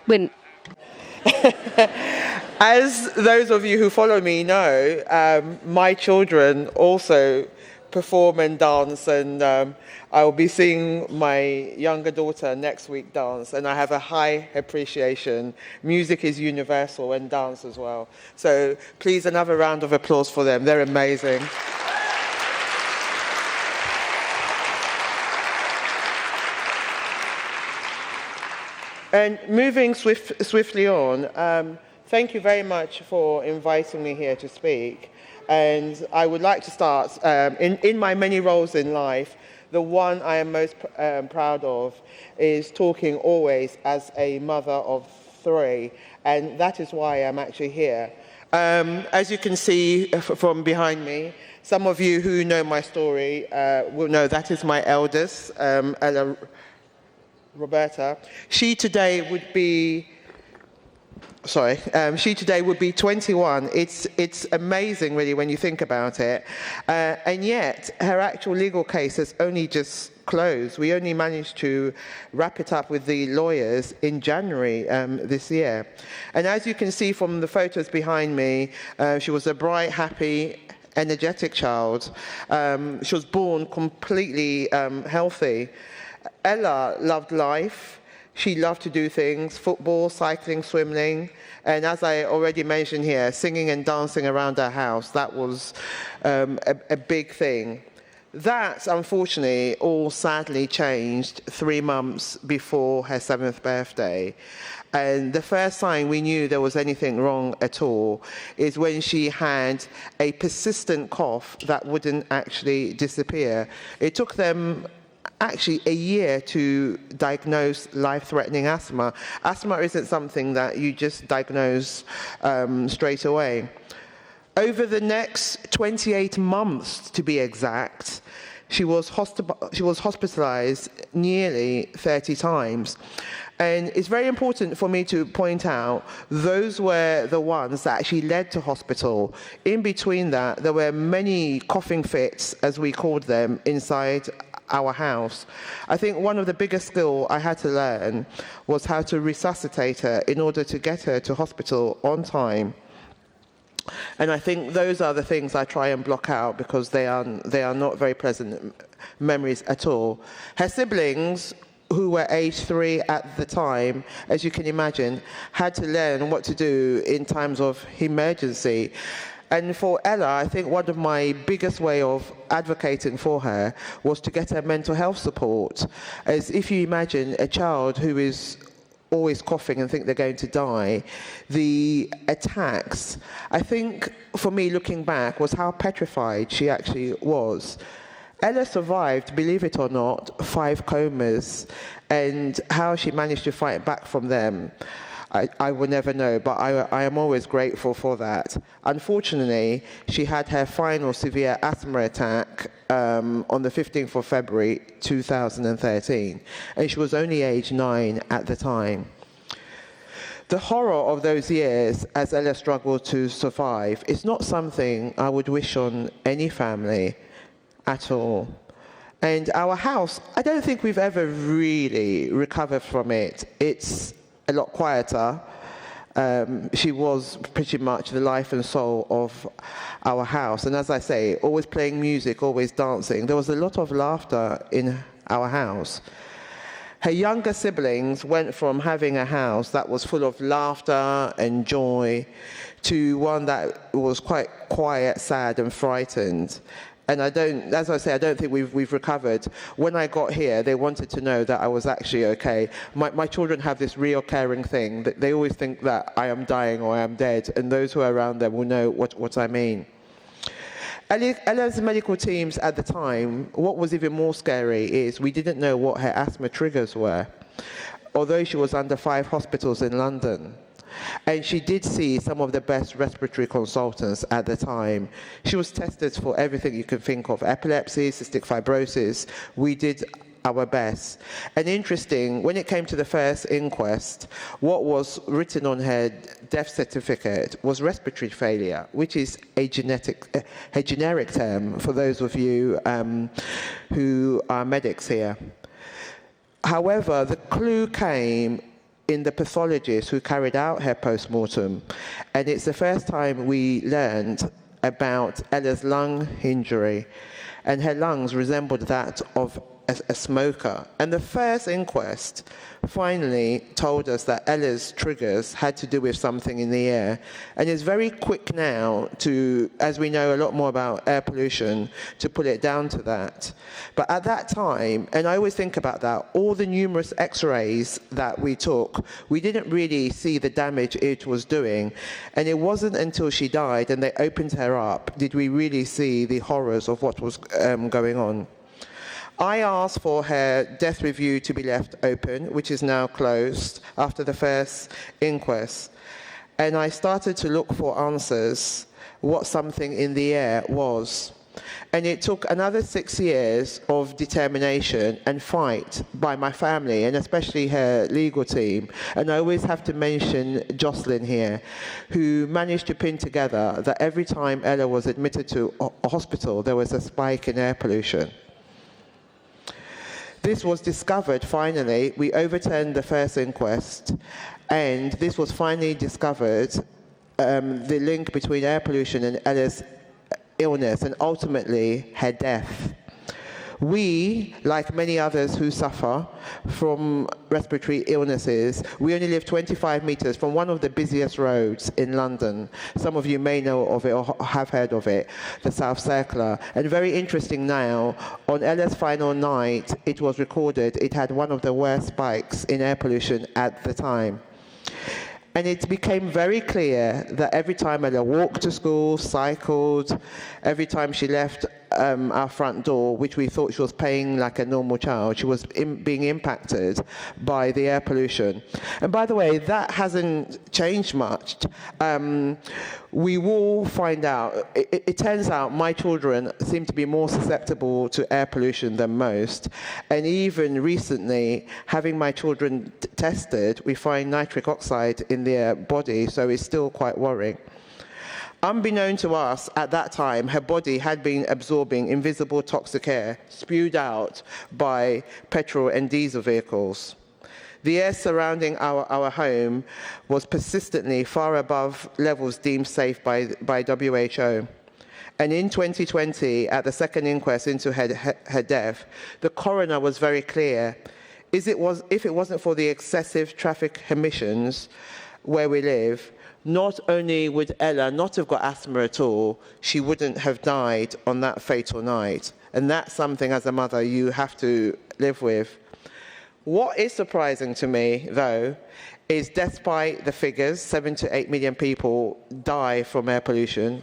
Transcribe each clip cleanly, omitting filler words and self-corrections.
When As those of you who follow me know, my children also perform and dance, and I will be seeing my younger daughter next week dance, and I have a high appreciation. Music is universal, and dance as well. So please, another round of applause for them. They're amazing. And moving swiftly on, thank you very much for inviting me here to speak. And I would like to start, in my many roles in life, the one I am most proud of is talking always as a mother of 3, and that is why I'm actually here. As you can see from behind me, some of you who know my story will know that is my eldest, Ella Roberta. She today would be 21. It's amazing, really, when you think about it. And yet, her actual legal case has only just closed. We only managed to wrap it up with the lawyers in January this year. And as you can see from the photos behind me, she was a bright, happy, energetic child. She was born completely healthy. Ella loved life. She loved to do things: football, cycling, swimming, and as I already mentioned here, singing and dancing around her house. That was a big thing. That, unfortunately, all sadly changed 3 months before her 7th birthday. And the first sign we knew there was anything wrong at all is when she had a persistent cough that wouldn't actually disappear. It took them actually a year to diagnose life-threatening asthma. Asthma isn't something that you just diagnose straight away. Over the next 28 months, to be exact, she was hospitalized nearly 30 times. And it's very important for me to point out those were the ones that actually led to hospital. In between that, there were many coughing fits, as we called them, inside our house. I think one of the biggest skills I had to learn was how to resuscitate her in order to get her to hospital on time. And I think those are the things I try and block out because they are not very pleasant memories at all. Her siblings, who were age 3 at the time, as you can imagine, had to learn what to do in times of emergency. And for Ella, I think one of my biggest way of advocating for her was to get her mental health support. As if you imagine a child who is always coughing and think they're going to die, the attacks, I think for me looking back, was how petrified she actually was. Ella survived, believe it or not, 5 comas, and how she managed to fight back from them, I will never know, but I am always grateful for that. Unfortunately, she had her final severe asthma attack on the 15th of February 2013, and she was only age 9 at the time. The horror of those years as Ella struggled to survive is not something I would wish on any family at all. And our house, I don't think we've ever really recovered from it. It's a lot quieter. She was pretty much the life and soul of our house. And as I say, always playing music, always dancing. There was a lot of laughter in our house. Her younger siblings went from having a house that was full of laughter and joy to one that was quite quiet, sad, and frightened. And as I say, I don't think we've recovered. When I got here, they wanted to know that I was actually okay. My children have this reoccurring thing that they always think that I am dying or I am dead, and those who are around them will know what I mean. Ella's medical teams at the time, what was even more scary is we didn't know what her asthma triggers were, although she was under 5 hospitals in London. And she did see some of the best respiratory consultants at the time. She was tested for everything you can think of: epilepsy, cystic fibrosis. We did our best. And interesting, when it came to the first inquest, what was written on her death certificate was respiratory failure, which is a generic term for those of you who are medics here. However, the clue came in the pathologist who carried out her post-mortem. And it's the first time we learned about Ella's lung injury, and her lungs resembled that of a smoker. And the first inquest finally told us that Ella's triggers had to do with something in the air. And it's very quick now to, as we know a lot more about air pollution, to put it down to that. But at that time, and I always think about that, all the numerous x-rays that we took, we didn't really see the damage it was doing. And it wasn't until she died and they opened her up did we really see the horrors of what was going on. I asked for her death review to be left open, which is now closed after the first inquest. And I started to look for answers, what something in the air was. And it took another 6 years of determination and fight by my family, and especially her legal team. And I always have to mention Jocelyn here, who managed to pin together that every time Ella was admitted to a hospital, there was a spike in air pollution. This was discovered finally. We overturned the first inquest, and this was finally discovered, the link between air pollution and Ella's illness, and ultimately her death. We, like many others who suffer from respiratory illnesses, we only live 25 meters from one of the busiest roads in London. Some of you may know of it or have heard of it, the South Circular. And very interesting now, on Ella's final night, it was recorded it had one of the worst spikes in air pollution at the time. And it became very clear that every time Ella walked to school, cycled, every time she left our front door, which we thought she was paying like a normal child, she was being impacted by the air pollution. And by the way, that hasn't changed much. We will find out. It turns out my children seem to be more susceptible to air pollution than most. And even recently, having my children tested, we find nitric oxide in their body, so it's still quite worrying. Unbeknown to us at that time, her body had been absorbing invisible toxic air spewed out by petrol and diesel vehicles. The air surrounding our home was persistently far above levels deemed safe by WHO. And in 2020, at the second inquest into her death, the coroner was very clear. If it wasn't for the excessive traffic emissions where we live, not only would Ella not have got asthma at all, she wouldn't have died on that fatal night. And that's something, as a mother, you have to live with. What is surprising to me, though, is despite the figures, 7 to 8 million people die from air pollution,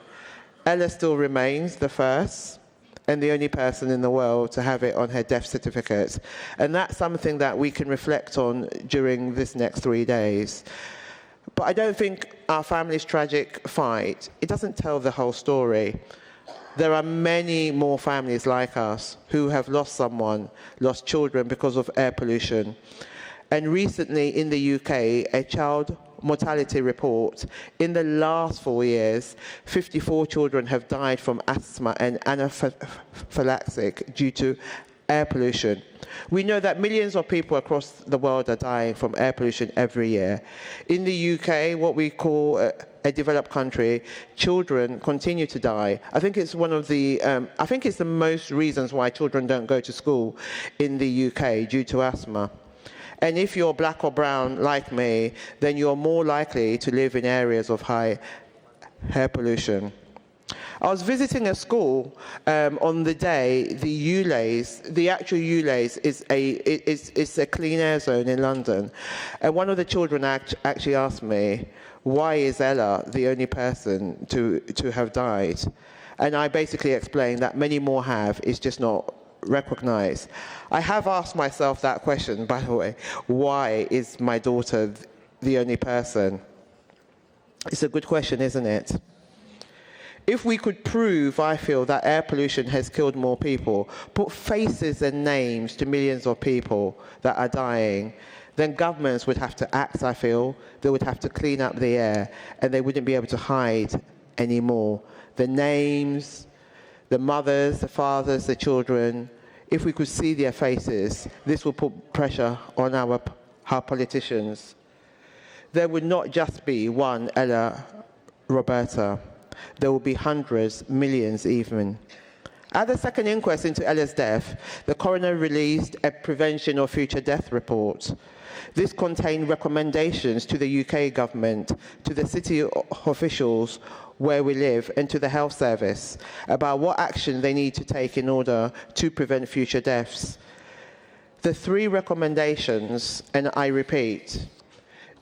Ella still remains the first and the only person in the world to have it on her death certificate. And that's something that we can reflect on during this next 3 days. But I don't think our family's tragic fight, it doesn't tell the whole story. There are many more families like us who have lost someone, lost children because of air pollution. And recently in the UK, a child mortality report, in the last 4 years, 54 children have died from asthma and anaphylaxis due to air pollution. We know that millions of people across the world are dying from air pollution every year. In the UK, what we call a developed country, children continue to die. I think it's one of the, I think it's the most reasons why children don't go to school in the UK due to asthma. And if you're black or brown like me, then you're more likely to live in areas of high air pollution. I was visiting a school on the day the ULAZE, the actual ULAZE is a clean air zone in London. And one of the children actually asked me, why is Ella the only person to have died? And I basically explained that many more have, it's just not recognized. I have asked myself that question, by the way, why is my daughter the only person? It's a good question, isn't it? If we could prove, I feel, that air pollution has killed more people, put faces and names to millions of people that are dying, then governments would have to act, I feel. They would have to clean up the air, and they wouldn't be able to hide anymore. The names, the mothers, the fathers, the children, if we could see their faces, this will put pressure on our politicians. there would not just be one Ella Roberta. There will be hundreds, millions even. At the second inquest into Ella's death, the coroner released a prevention of future death report. This contained recommendations to the UK government, to the city officials where we live, and to the health service about what action they need to take in order to prevent future deaths. The three recommendations, and I repeat,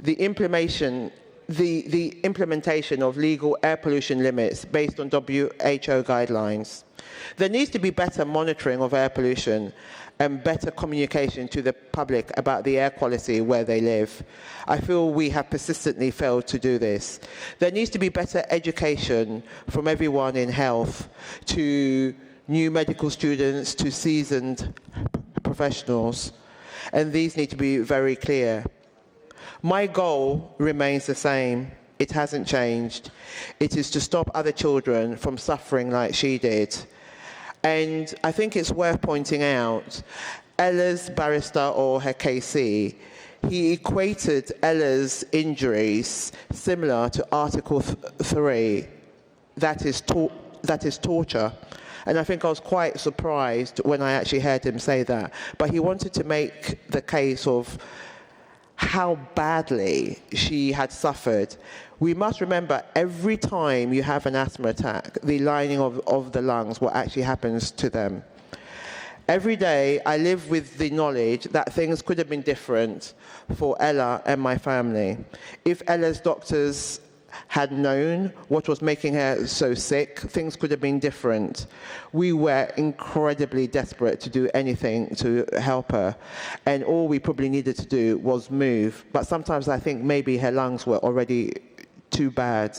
the implementation of legal air pollution limits based on WHO guidelines. There needs to be better monitoring of air pollution and better communication to the public about the air quality where they live. I feel we have persistently failed to do this. There needs to be better education from everyone in health, to new medical students, to seasoned professionals, and these need to be very clear. My goal remains the same. It hasn't changed. It is to stop other children from suffering like she did. And I think it's worth pointing out, Ella's barrister, or her KC, he equated Ella's injuries similar to Article 3, that is torture. And I think I was quite surprised when I actually heard him say that. But he wanted to make the case of how badly she had suffered. We must remember, every time you have an asthma attack, the lining of the lungs, what actually happens to them. Every day, I live with the knowledge that things could have been different for Ella and my family. If Ella's doctors had known what was making her so sick, things could have been different. We were incredibly desperate to do anything to help her, and all we probably needed to do was move. But sometimes I think maybe her lungs were already too bad.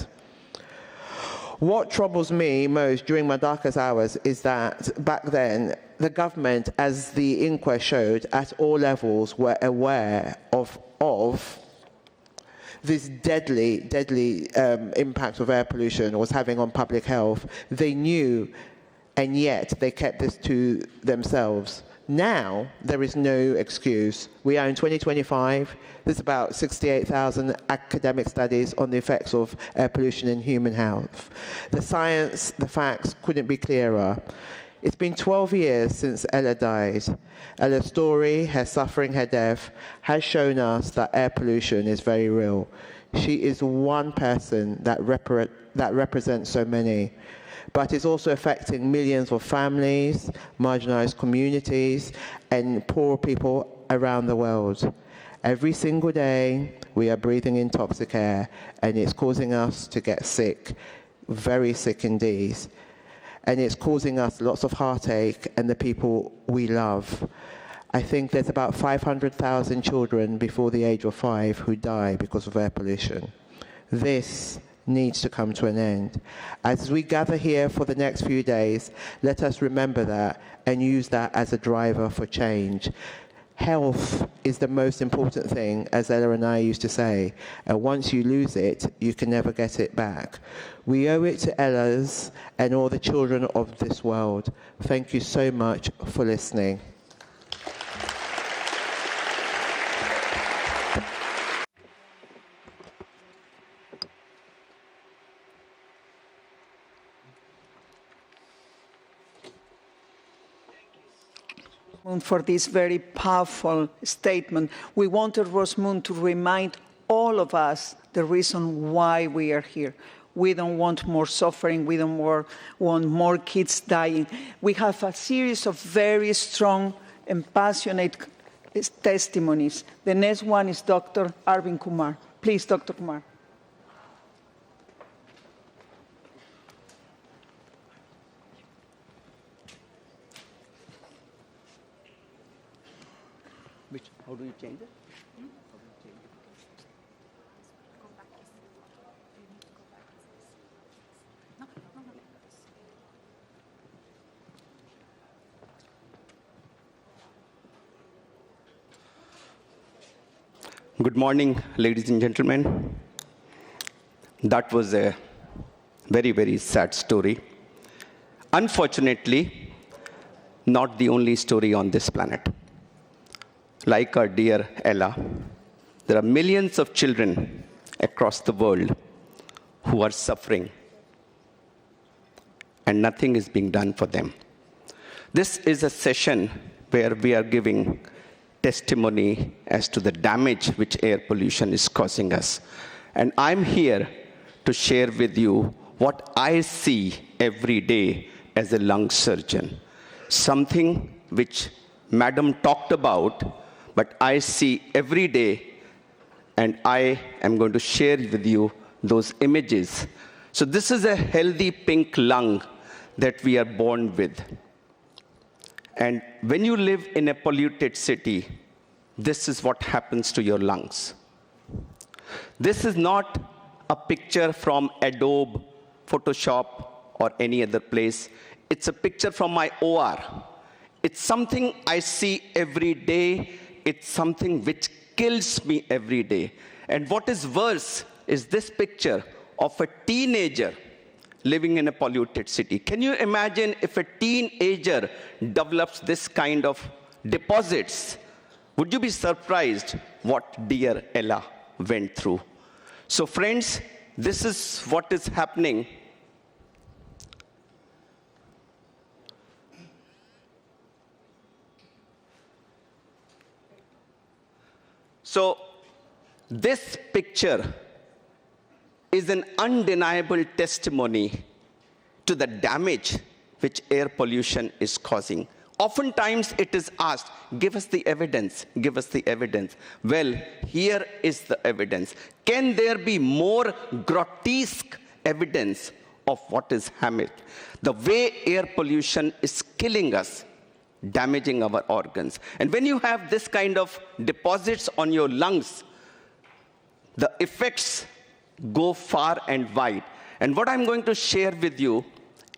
What troubles me most during my darkest hours is that back then, the government, as the inquest showed, at all levels were aware of this deadly impact of air pollution was having on public health. They knew, and yet they kept this to themselves. Now, there is no excuse. We are in 2025. There's about 68,000 academic studies on the effects of air pollution in human health. The science, the facts couldn't be clearer. It's been 12 years since Ella died. Ella's story, her suffering, her death, has shown us that air pollution is very real. She is one person that represents so many, but it's also affecting millions of families, marginalized communities, and poor people around the world. Every single day, we are breathing in toxic air, and it's causing us to get sick, very sick indeed. And it's causing us lots of heartache and the people we love. I think there's about 500,000 children before the age of 5 who die because of air pollution. This needs to come to an end. As we gather here for the next few days, let us remember that and use that as a driver for change. Health is the most important thing, as Ella and I used to say, and once you lose it, you can never get it back. We owe it to Ella's and all the children of this world. Thank you so much for listening. For this very powerful statement. We wanted Rosemund to remind all of us the reason why we are here. We don't want more suffering. We don't want more kids dying. We have a series of very strong and passionate testimonies. The next one is Dr. Arvind Kumar. Please, Dr. Kumar. How do you change it? Good morning, ladies and gentlemen. That was a very, very sad story. Unfortunately, not the only story on this planet. Like our dear Ella, there are millions of children across the world who are suffering, and nothing is being done for them. This is a session where we are giving testimony as to the damage which air pollution is causing us. And I'm here to share with you what I see every day as a lung surgeon. Something which Madam talked about, but I see every day, and I am going to share with you those images. So this is a healthy pink lung that we are born with. And when you live in a polluted city, this is what happens to your lungs. This is not a picture from Adobe, Photoshop, or any other place. It's a picture from my OR. It's something I see every day. It's something which kills me every day. And what is worse is this picture of a teenager living in a polluted city. Can you imagine if a teenager develops this kind of deposits? Would you be surprised what dear Ella went through? So friends, this is what is happening. So this picture is an undeniable testimony to the damage which air pollution is causing. Oftentimes it is asked, give us the evidence, give us the evidence. Well, here is the evidence. Can there be more grotesque evidence of what is happening? The way air pollution is killing us, damaging our organs. And when you have this kind of deposits on your lungs, the effects go far and wide. And what I'm going to share with you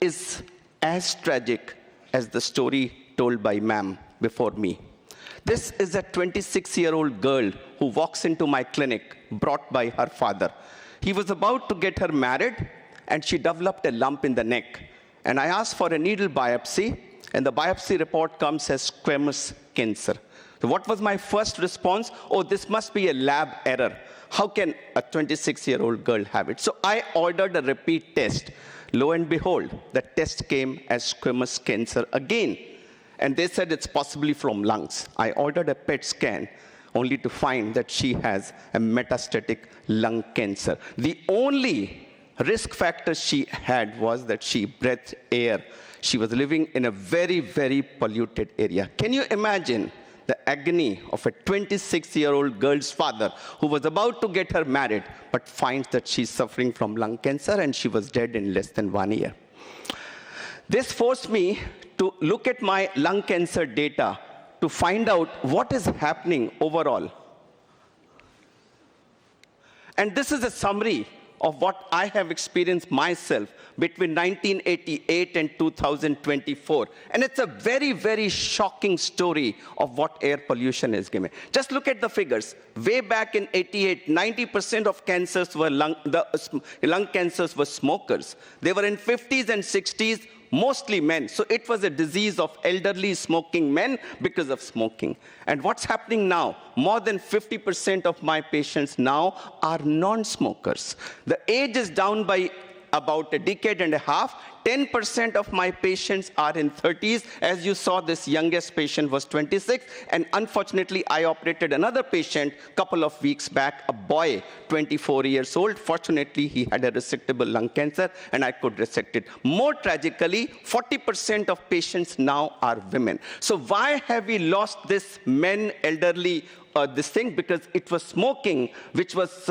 is as tragic as the story told by ma'am before me. This is a 26-year-old girl who walks into my clinic, brought by her father. He was about to get her married, and she developed a lump in the neck. And I asked for a needle biopsy, and the biopsy report comes as squamous cancer. So what was my first response? Oh, this must be a lab error. How can a 26-year-old girl have it? So I ordered a repeat test. Lo and behold, the test came as squamous cancer again. And they said it's possibly from lungs. I ordered a PET scan only to find that she has a metastatic lung cancer. The only risk factor she had was that she breathed air. She was living in a very, very polluted area. Can you imagine the agony of a 26-year-old girl's father who was about to get her married, but finds that she's suffering from lung cancer and she was dead in less than 1 year? This forced me to look at my lung cancer data to find out what is happening overall. And this is a summary of what I have experienced myself between 1988 and 2024. And it's a very, very shocking story of what air pollution is giving. Just look at the figures. Way back in 88, 90% of cancers were lung cancers were smokers. They were in 50s and 60s, mostly men. So it was a disease of elderly smoking men because of smoking. And what's happening now? More than 50% of my patients now are non-smokers. The age is down by about a decade and a half. 10% of my patients are in 30s. As you saw, this youngest patient was 26. And unfortunately, I operated another patient a couple of weeks back, a boy, 24 years old. Fortunately, he had a resectable lung cancer, and I could resect it. More tragically, 40% of patients now are women. So why have we lost this men, elderly, this thing? Because it was smoking, which was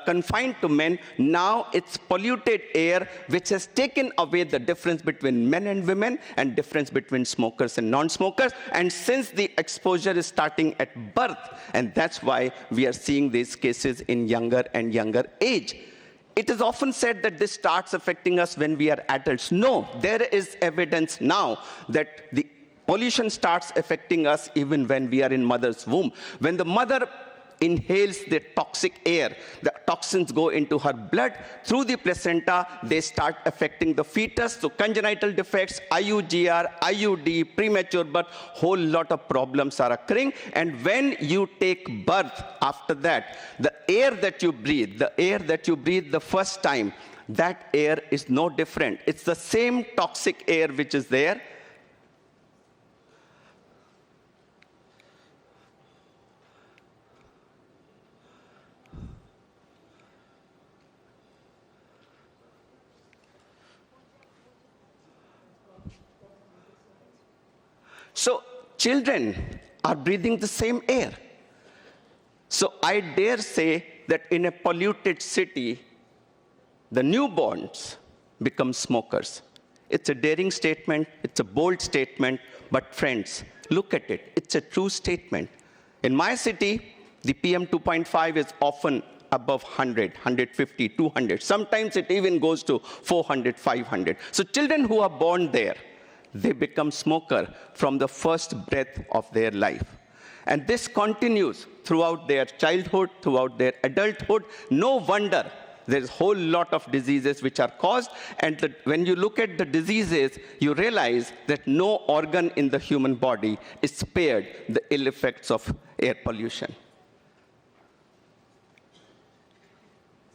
confined to men. Now it's polluted air, which has taken away the difference between men and women and difference between smokers and non-smokers. And since the exposure is starting at birth, and that's why we are seeing these cases in younger and younger age. It is often said that this starts affecting us when we are adults. No, there is evidence now that the pollution starts affecting us even when we are in mother's womb. When the mother inhales the toxic air. The toxins go into her blood. Through the placenta, they start affecting the fetus. So congenital defects, IUGR, IUD, premature birth, whole lot of problems are occurring. And when you take birth after that, the air that you breathe the first time, that air is no different. It's the same toxic air which is there. So children are breathing the same air. So I dare say that in a polluted city, the newborns become smokers. It's a daring statement, it's a bold statement, but friends, look at it. It's a true statement. In my city, the PM 2.5 is often above 100, 150, 200. Sometimes it even goes to 400, 500. So children who are born there, they become smoker from the first breath of their life. And this continues throughout their childhood, throughout their adulthood. No wonder there's a whole lot of diseases which are caused. And when you look at the diseases, you realize that no organ in the human body is spared the ill effects of air pollution.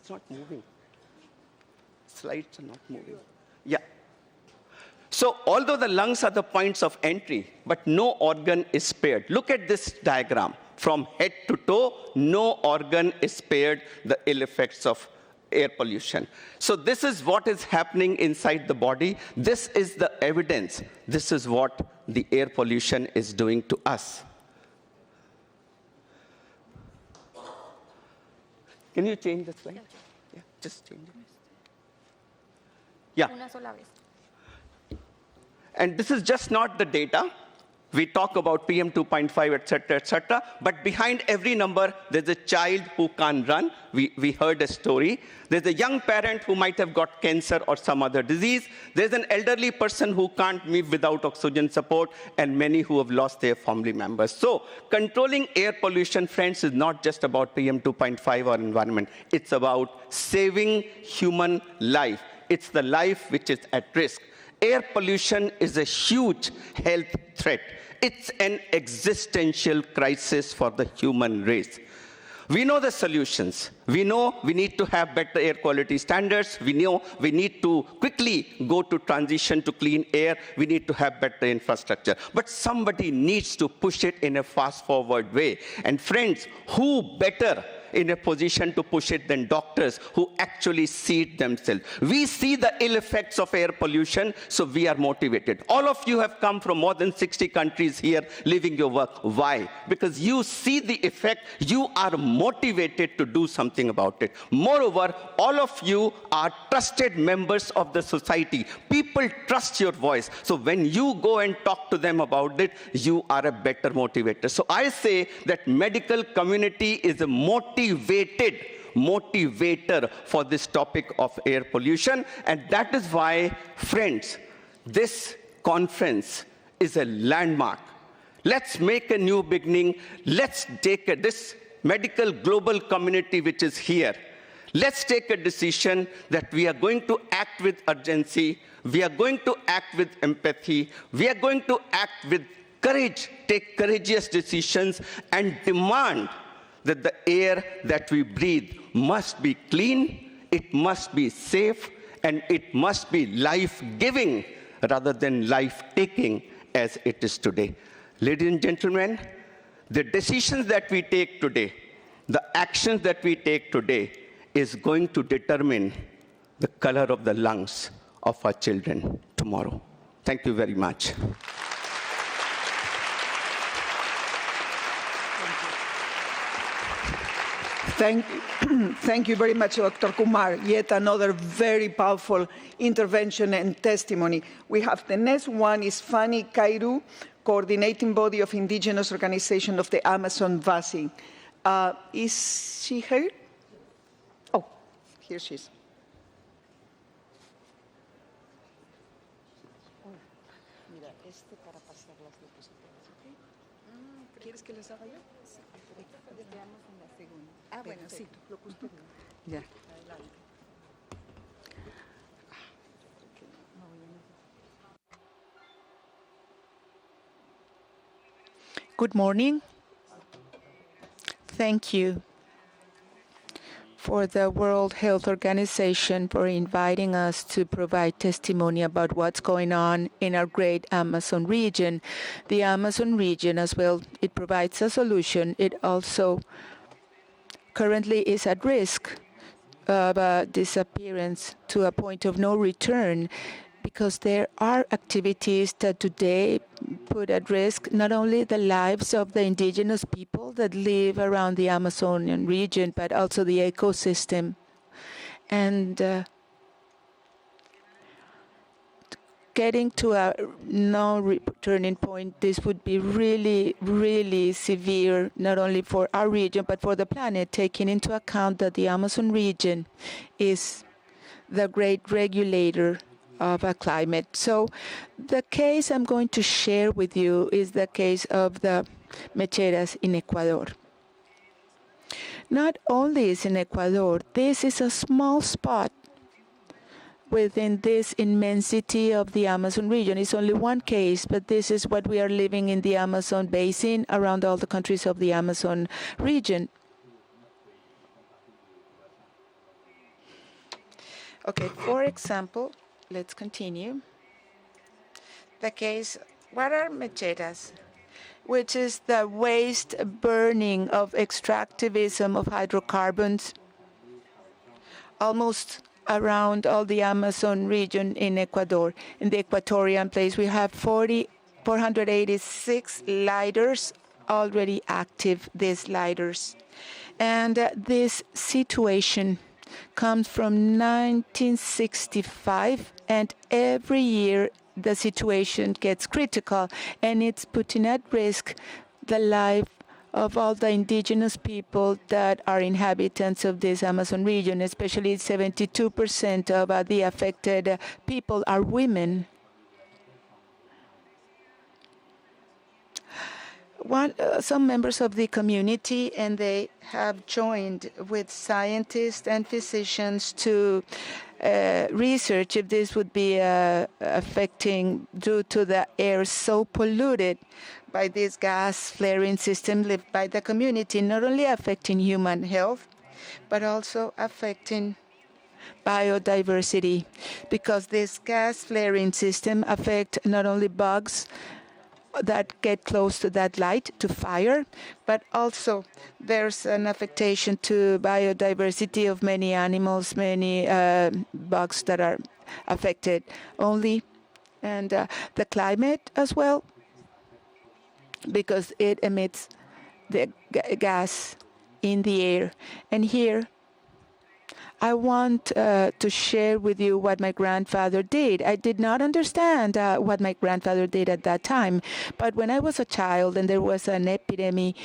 It's not moving. Slides are not moving. Yeah. So although the lungs are the points of entry, but no organ is spared. Look at this diagram. From head to toe, no organ is spared the ill effects of air pollution. So this is what is happening inside the body. This is the evidence. This is what the air pollution is doing to us. Can you change the slide? Yeah, just change it. Yeah. Una sola vez. And this is just not the data. We talk about PM 2.5, et cetera, but behind every number, there's a child who can't run. We heard a story. There's a young parent who might have got cancer or some other disease. There's an elderly person who can't move without oxygen support, and many who have lost their family members. So controlling air pollution, friends, is not just about PM 2.5 or environment. It's about saving human life. It's the life which is at risk. Air pollution is a huge health threat. It's an existential crisis for the human race. We know the solutions. We know we need to have better air quality standards. We know we need to quickly go to transition to clean air. We need to have better infrastructure. But somebody needs to push it in a fast-forward way. And friends, who better in a position to push it than doctors who actually see it themselves? We see the ill effects of air pollution, so we are motivated. All of you have come from more than 60 countries here living your work. Why? Because you see the effect, you are motivated to do something about it. Moreover, all of you are trusted members of the society. People trust your voice. So when you go and talk to them about it, you are a better motivator. So I say that medical community is a motivator for this topic of air pollution. And that is why, friends, this conference is a landmark. Let's make a new beginning. Let's take this medical global community which is here. Let's take a decision that we are going to act with urgency. We are going to act with empathy. We are going to act with courage, take courageous decisions, and demand that the air that we breathe must be clean, it must be safe, and it must be life-giving rather than life-taking as it is today. Ladies and gentlemen, the decisions that we take today, the actions that we take today is going to determine the color of the lungs of our children tomorrow. Thank you very much. Thank you very much, Dr. Kumar. Yet another very powerful intervention and testimony. We have the next one is Fanny Kairu, coordinating body of indigenous organization of the Amazon Basin. Is she here? Oh, here she is. ¿Quieres que les haga yo? Yeah. Good morning. Thank you for the World Health Organization for inviting us to provide testimony about what's going on in our great Amazon region. The Amazon region as well, it provides a solution. It also currently is at risk of disappearance to a point of no return, because there are activities that today put at risk not only the lives of the indigenous people that live around the Amazonian region, but also the ecosystem. And getting to a no-returning point, this would be really, really severe, not only for our region, but for the planet, taking into account that the Amazon region is the great regulator of a climate. So the case I'm going to share with you is the case of the mecheras in Ecuador. Not only is in Ecuador, this is a small spot within this immensity of the Amazon region. It's only one case, but this is what we are living in the Amazon basin around all the countries of the Amazon region. Okay, for example, let's continue. The case, what are mecheras? Which is the waste burning of extractivism of hydrocarbons almost around all the Amazon region in Ecuador. In the Equatorian place, we have 486 lighters already active, these lighters. And this situation comes from 1965, and every year the situation gets critical, and it's putting at risk the life of all the indigenous people that are inhabitants of this Amazon region. Especially 72% of the affected people are women. Some members of the community, and they have joined with scientists and physicians to research if this would be affecting due to the air so polluted by this gas flaring system lived by the community, not only affecting human health, but also affecting biodiversity, because this gas flaring system affects not only bugs that get close to that light, to fire, but also there's an affectation to biodiversity of many animals, many bugs that are affected only, and the climate as well, because it emits the gas in the air. And here, I want to share with you what my grandfather did. I did not understand what my grandfather did at that time, but when I was a child and there was an epidemic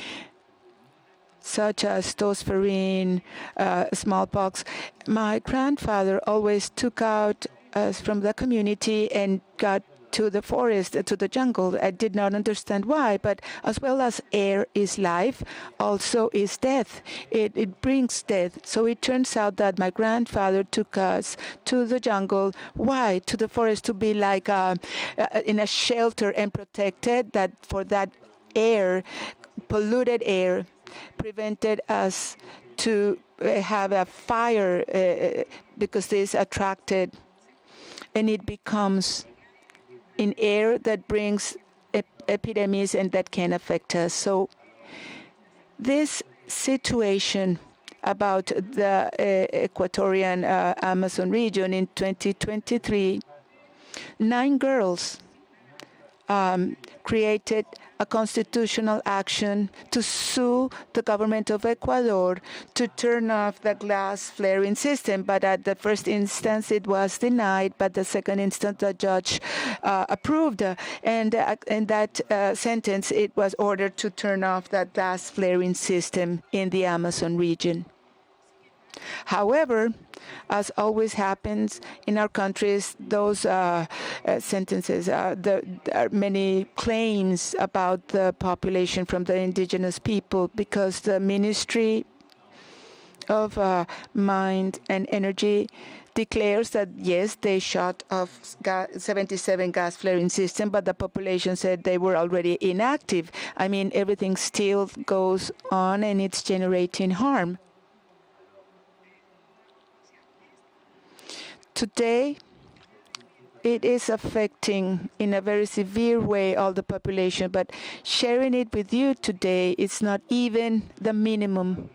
such as tosferine, smallpox, my grandfather always took out us from the community and got to the forest, to the jungle. I did not understand why, but as well as air is life, also is death. It brings death. So it turns out that my grandfather took us to the jungle. Why? To the forest, to be like in a shelter and protected, that for that air, polluted air, prevented us to have a fire because this attracted, and it becomes in air that brings epidemics and that can affect us. So this situation about the Equatorian Amazon region in 2023, 9 girls created a constitutional action to sue the government of Ecuador to turn off the gas flaring system. But at the first instance, it was denied. But the second instance, the judge approved. And in that sentence, it was ordered to turn off that gas flaring system in the Amazon region. However, as always happens in our countries, those sentences, there are many claims about the population from the indigenous people, because the ministry of Mind and Energy declares that, yes, they shut off 77 gas flaring systems, but the population said they were already inactive. I mean, everything still goes on and it's generating harm. Today, it is affecting in a very severe way all the population, but sharing it with you today, it's not even the minimum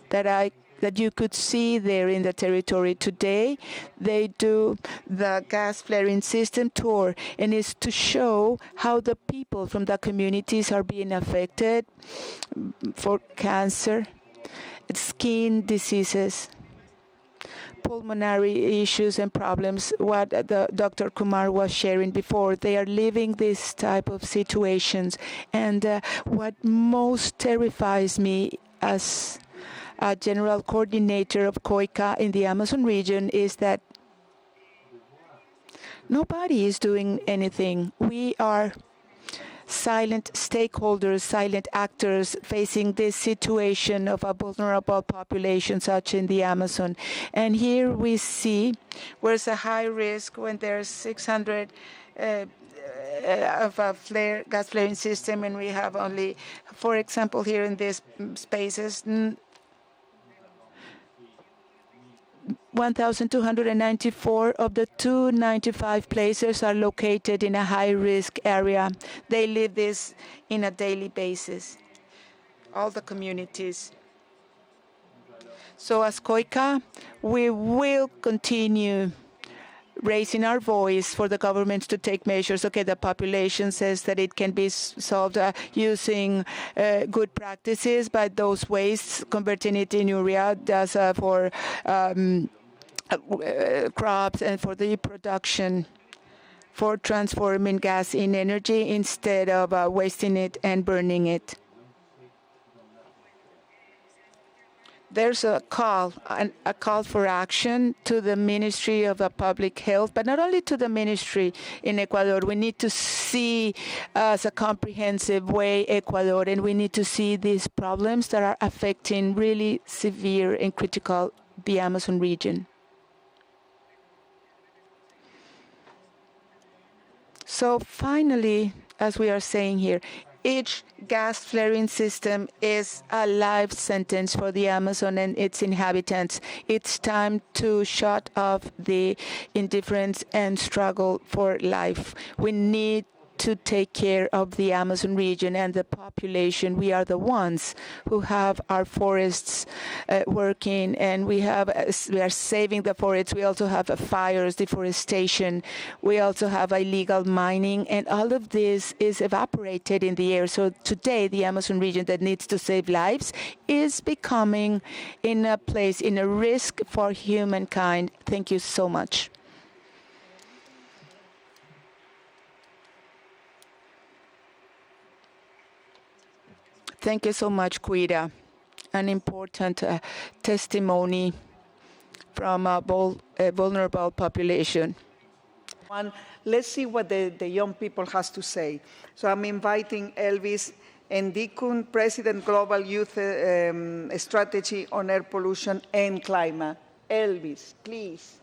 that you could see there in the territory. Today, they do the gas flaring system tour, and it's to show how the people from the communities are being affected for cancer, skin diseases, pulmonary issues and problems, what the Dr. Kumar was sharing before. They are living this type of situations. And what most terrifies me as a general coordinator of COICA in the Amazon region is that nobody is doing anything. We are silent stakeholders, silent actors facing this situation of a vulnerable population such in the Amazon. And here we see where's a high risk when there's 600 of a gas flaring system, and we have only, for example, here in these spaces, 1,294 of the 295 places are located in a high-risk area. They live this in a daily basis, all the communities. So as COICA, we will continue raising our voice for the governments to take measures. Okay, the population says that it can be solved using good practices, but those wastes, converting it in urea, does for crops and for the production, for transforming gas in energy instead of wasting it and burning it. There's a call for action to the Ministry of Public Health, but not only to the ministry in Ecuador. We need to see as a comprehensive way Ecuador, and we need to see these problems that are affecting really severe and critical the Amazon region. So finally, as we are saying here, each gas flaring system is a life sentence for the Amazon and its inhabitants. It's time to shut off the indifference and struggle for life. We need to take care of the Amazon region and the population. We are the ones who have our forests working, and we are saving the forests. We also have fires, deforestation. We also have illegal mining, and all of this is evaporated in the air. So today, the Amazon region that needs to save lives is becoming in a place, in a risk for humankind. Thank you so much. Thank you so much, Cuida. An important testimony from a vulnerable population. Let's see what the young people has to say. So I'm inviting Elvis Endikun, President Global Youth Strategy on Air Pollution and Climate. Elvis, please.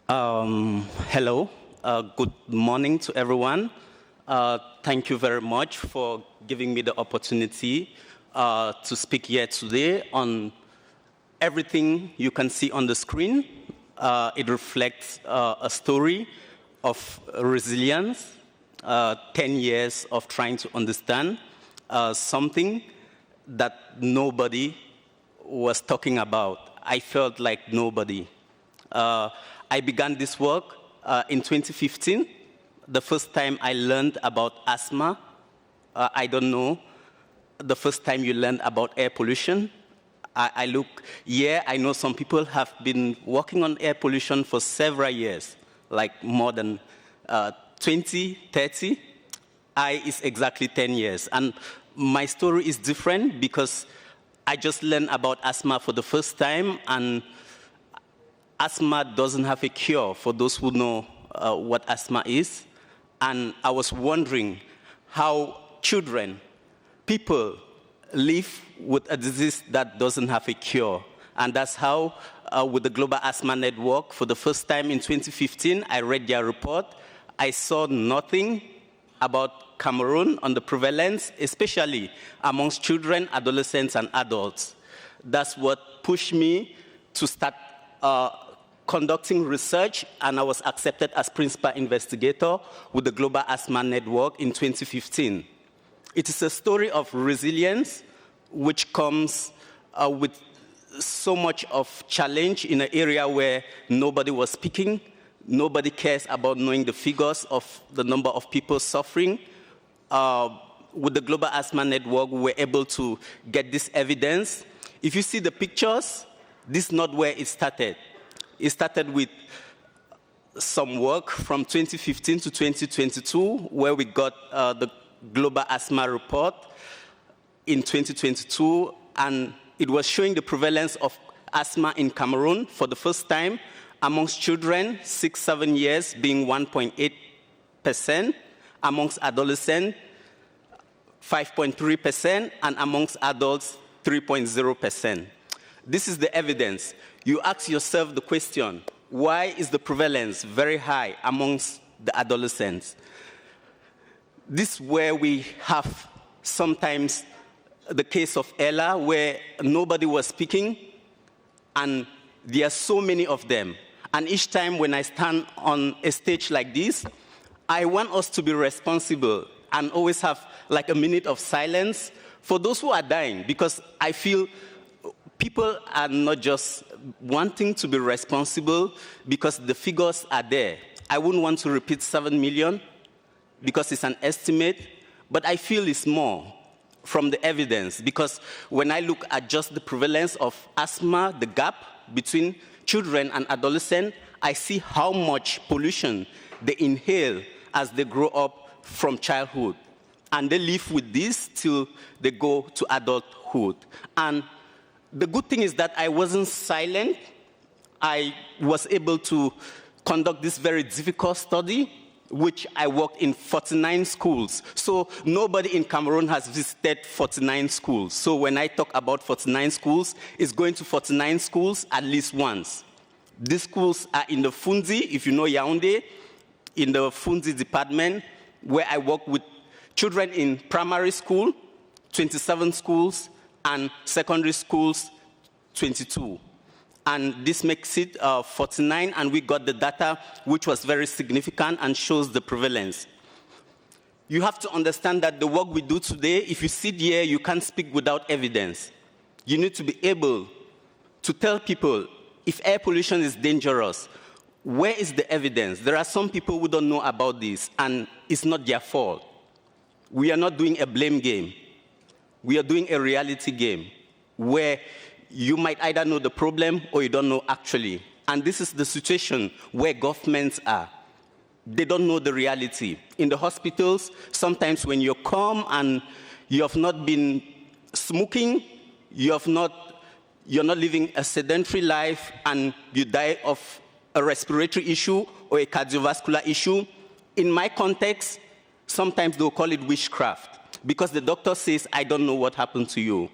Hello, good morning to everyone. Thank you very much for giving me the opportunity to speak here today on everything you can see on the screen. It reflects a story of resilience, 10 years of trying to understand something that nobody was talking about. I felt like nobody. I began this work in 2015. The first time I learned about asthma, I don't know, the first time you learned about air pollution. I know some people have been working on air pollution for several years, like more than 20, 30. Is exactly 10 years. And my story is different because I just learned about asthma for the first time, and asthma doesn't have a cure for those who know what asthma is. And I was wondering how children, people live with a disease that doesn't have a cure. And that's how, with the Global Asthma Network, for the first time in 2015, I read their report. I saw nothing about Cameroon on the prevalence, especially amongst children, adolescents, and adults. That's what pushed me to start conducting research, and I was accepted as principal investigator with the Global Asthma Network in 2015. It is a story of resilience, which comes with so much of challenge in an area where nobody was speaking. Nobody cares about knowing the figures of the number of people suffering. With the Global Asthma Network, we were able to get this evidence. If you see the pictures, this is not where it started. It started with some work from 2015 to 2022, where we got the Global Asthma Report in 2022, and it was showing the prevalence of asthma in Cameroon for the first time amongst children, 6-7 years, being 1.8%, amongst adolescents, 5.3%, and amongst adults, 3.0%. This is the evidence. You ask yourself the question, why is the prevalence very high amongst the adolescents? This is where we have sometimes the case of Ella, where nobody was speaking, and there are so many of them. And each time when I stand on a stage like this, I want us to be responsible and always have like a minute of silence for those who are dying, because I feel people are not just wanting to be responsible because the figures are there. I wouldn't want to repeat 7 million because it's an estimate, but I feel it's more from the evidence, because when I look at just the prevalence of asthma, the gap between children and adolescents, I see how much pollution they inhale as they grow up from childhood. And they live with this till they go to adulthood. And the good thing is that I wasn't silent. I was able to conduct this very difficult study, which I worked in 49 schools. So nobody in Cameroon has visited 49 schools. So when I talk about 49 schools, it's going to 49 schools at least once. These schools are in the Funzi, if you know Yaoundé, in the Funzi department, where I work with children in primary school, 27 schools, and secondary schools, 22. And this makes it 49, and we got the data, which was very significant and shows the prevalence. You have to understand that the work we do today, if you sit here, you can't speak without evidence. You need to be able to tell people, if air pollution is dangerous, where is the evidence? There are some people who don't know about this, and it's not their fault. We are not doing a blame game. We are doing a reality game where you might either know the problem or you don't know actually. And this is the situation where governments are. They don't know the reality. In the hospitals, sometimes when you come and you have not been smoking, you're not living a sedentary life, and you die of a respiratory issue or a cardiovascular issue, in my context, sometimes they'll call it witchcraft, because the doctor says, I don't know what happened to you.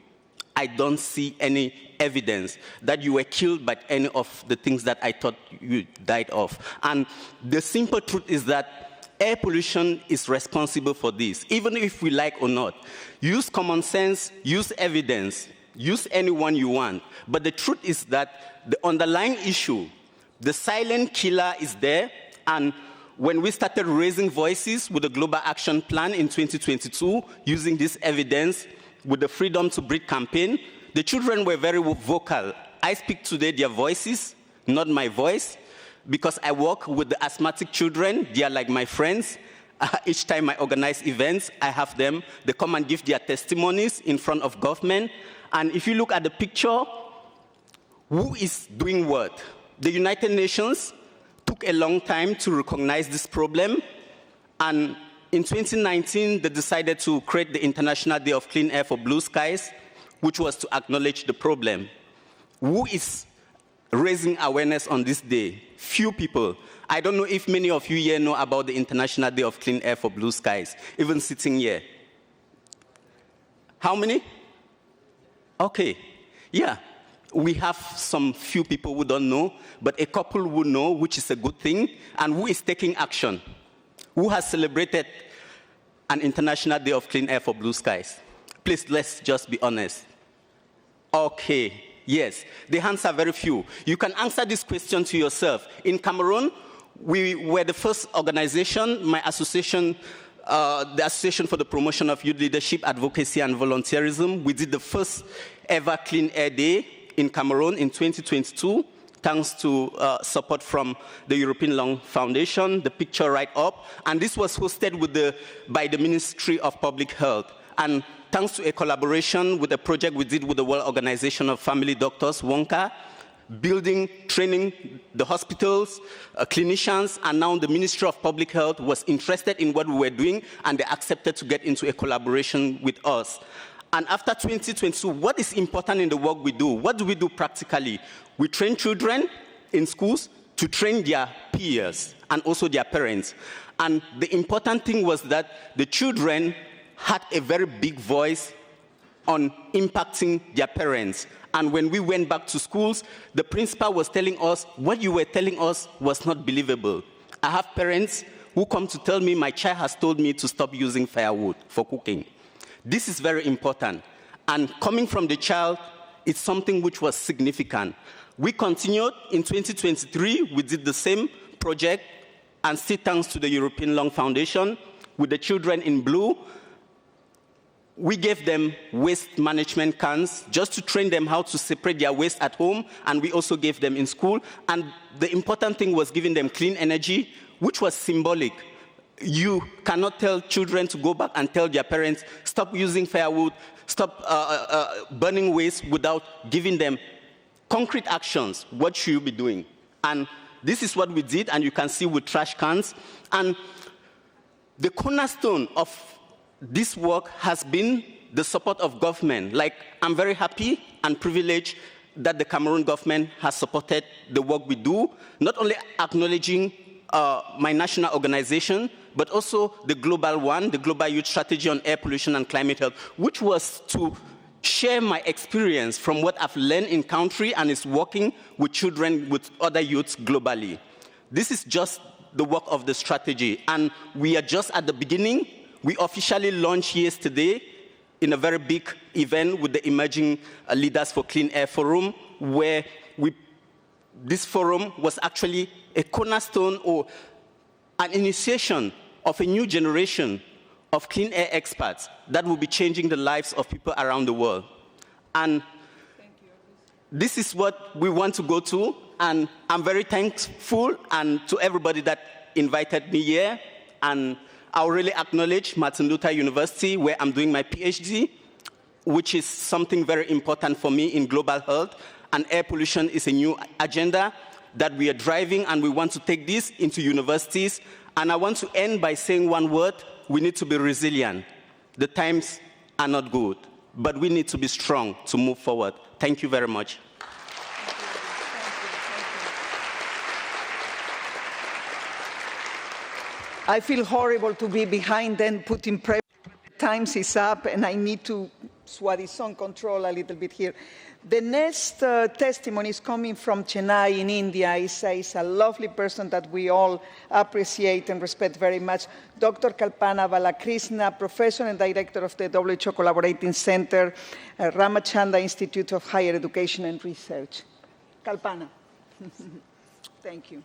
I don't see any evidence that you were killed by any of the things that I thought you died of. And the simple truth is that air pollution is responsible for this, even if we like or not. Use common sense, use evidence, use anyone you want. But the truth is that the underlying issue, the silent killer, is there. And when we started raising voices with the Global Action Plan in 2022, using this evidence, with the Freedom to Breathe campaign, the children were very vocal. I speak today their voices, not my voice, because I work with the asthmatic children. They are like my friends. Each time I organize events, I have them. They come and give their testimonies in front of government. And if you look at the picture, who is doing what? The United Nations took a long time to recognize this problem, and in 2019, they decided to create the International Day of Clean Air for Blue Skies, which was to acknowledge the problem. Who is raising awareness on this day? Few people. I don't know if many of you here know about the International Day of Clean Air for Blue Skies, even sitting here. How many? Okay, yeah. We have some few people who don't know, but a couple who know, which is a good thing, and who is taking action. Who has celebrated an International Day of Clean Air for Blue Skies? Please, let's just be honest. Okay, yes, the hands are very few. You can answer this question to yourself. In Cameroon, we were the first organization, my association, the Association for the Promotion of Youth Leadership, Advocacy and Volunteerism. We did the first ever Clean Air Day in Cameroon in 2022, thanks to support from the European Lung Foundation, the picture right up. And this was hosted by the Ministry of Public Health. And thanks to a collaboration with a project we did with the World Organization of Family Doctors, WONCA, building, training the hospitals, clinicians, and now the Ministry of Public Health was interested in what we were doing, and they accepted to get into a collaboration with us. And after 2022, what is important in the work we do? What do we do practically? We train children in schools to train their peers and also their parents. And the important thing was that the children had a very big voice on impacting their parents. And when we went back to schools, the principal was telling us, what you were telling us was not believable. I have parents who come to tell me, my child has told me to stop using firewood for cooking. This is very important. And coming from the child, it's something which was significant. We continued in 2023, we did the same project, and still thanks to the European Lung Foundation, with the children in blue, we gave them waste management cans just to train them how to separate their waste at home, and we also gave them in school. And the important thing was giving them clean energy, which was symbolic. You cannot tell children to go back and tell their parents, stop using firewood, stop burning waste, without giving them concrete actions. What should you be doing? And this is what we did, and you can see with trash cans. And the cornerstone of this work has been the support of government. Like, I'm very happy and privileged that the Cameroon government has supported the work we do, not only acknowledging my national organization, but also the global one, the Global Youth Strategy on Air Pollution and Climate Health, which was to share my experience from what I've learned in country and is working with children, with other youths globally. This is just the work of the strategy, and we are just at the beginning. We officially launched yesterday in a very big event with the Emerging Leaders for Clean Air Forum, where this forum was actually a cornerstone or an initiation of a new generation of clean air experts that will be changing the lives of people around the world. And this is what we want to go to, and I'm very thankful and to everybody that invited me here. And I'll really acknowledge Martin Luther University, where I'm doing my PhD, which is something very important for me in global health. And air pollution is a new agenda that we are driving, and we want to take this into universities. And I want to end by saying one word: we need to be resilient. The times are not good, but we need to be strong to move forward. Thank you very much. I feel horrible to be behind and putting pressure. Times is up, and I need to Swadhisong control a little bit here. The next testimony is coming from Chennai in India. He's a lovely person that we all appreciate and respect very much. Dr. Kalpana Balakrishna, Professor and Director of the WHO Collaborating Center, Ramachandra Institute of Higher Education and Research. Kalpana. Thank you.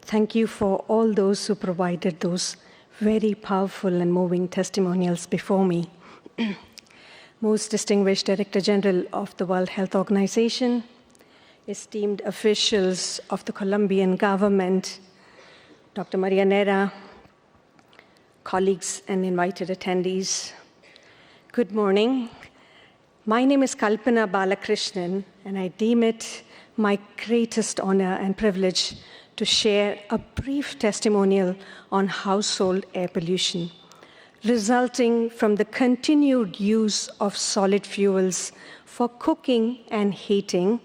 Thank you for all those who provided those very powerful and moving testimonials before me. Most distinguished Director General of the World Health Organization, esteemed officials of the Colombian government, Dr. Maria Nera, colleagues and invited attendees, good morning. My name is Kalpana Balakrishnan, and I deem it my greatest honor and privilege to share a brief testimonial on household air pollution. resulting from the continued use of solid fuels for cooking and heating,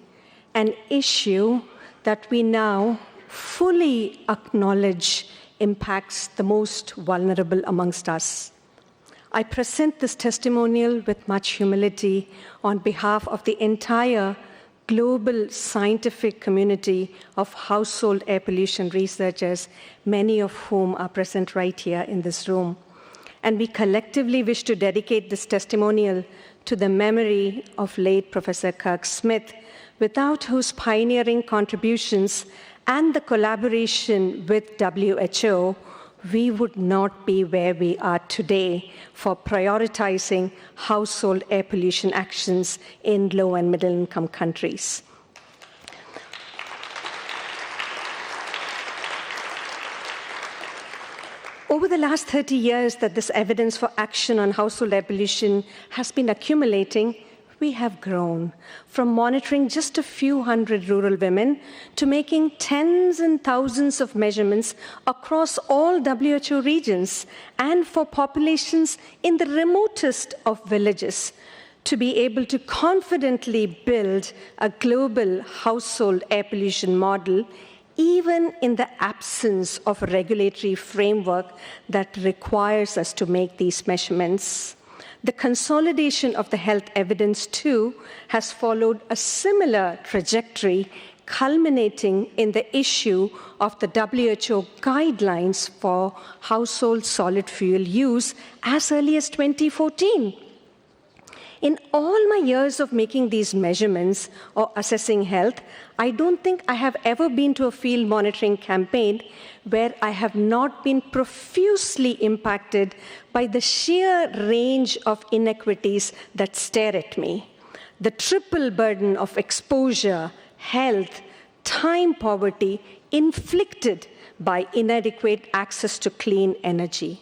an issue that we now fully acknowledge impacts the most vulnerable amongst us. I present this testimonial with much humility on behalf of the entire global scientific community of household air pollution researchers, many of whom are present right here in this room. And we collectively wish to dedicate this testimonial to the memory of late Professor Kirk Smith, without whose pioneering contributions and the collaboration with WHO, we would not be where we are today for prioritizing household air pollution actions in low and middle income countries. Over the last 30 years that this evidence for action on household air pollution has been accumulating, we have grown from monitoring just a few hundred rural women to making tens and thousands of measurements across all WHO regions and for populations in the remotest of villages to be able to confidently build a global household air pollution model, even in the absence of a regulatory framework that requires us to make these measurements. The consolidation of the health evidence, too, has followed a similar trajectory, culminating in the issue of the WHO guidelines for household solid fuel use as early as 2014. In all my years of making these measurements or assessing health, I don't think I have ever been to a field monitoring campaign where I have not been profusely impacted by the sheer range of inequities that stare at me. The triple burden of exposure, health, time poverty inflicted by inadequate access to clean energy.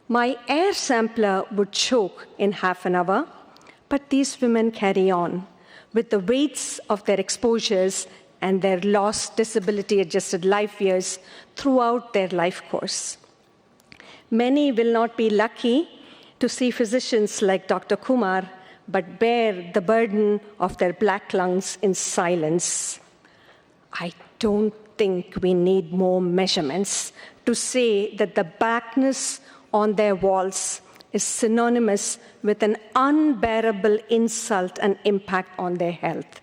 My air sampler would choke in half an hour, but these women carry on with the weights of their exposures and their lost disability-adjusted life years throughout their life course. Many will not be lucky to see physicians like Dr. Kumar, but bear the burden of their black lungs in silence. I don't think we need more measurements to say that the blackness on their walls is synonymous with an unbearable insult and impact on their health.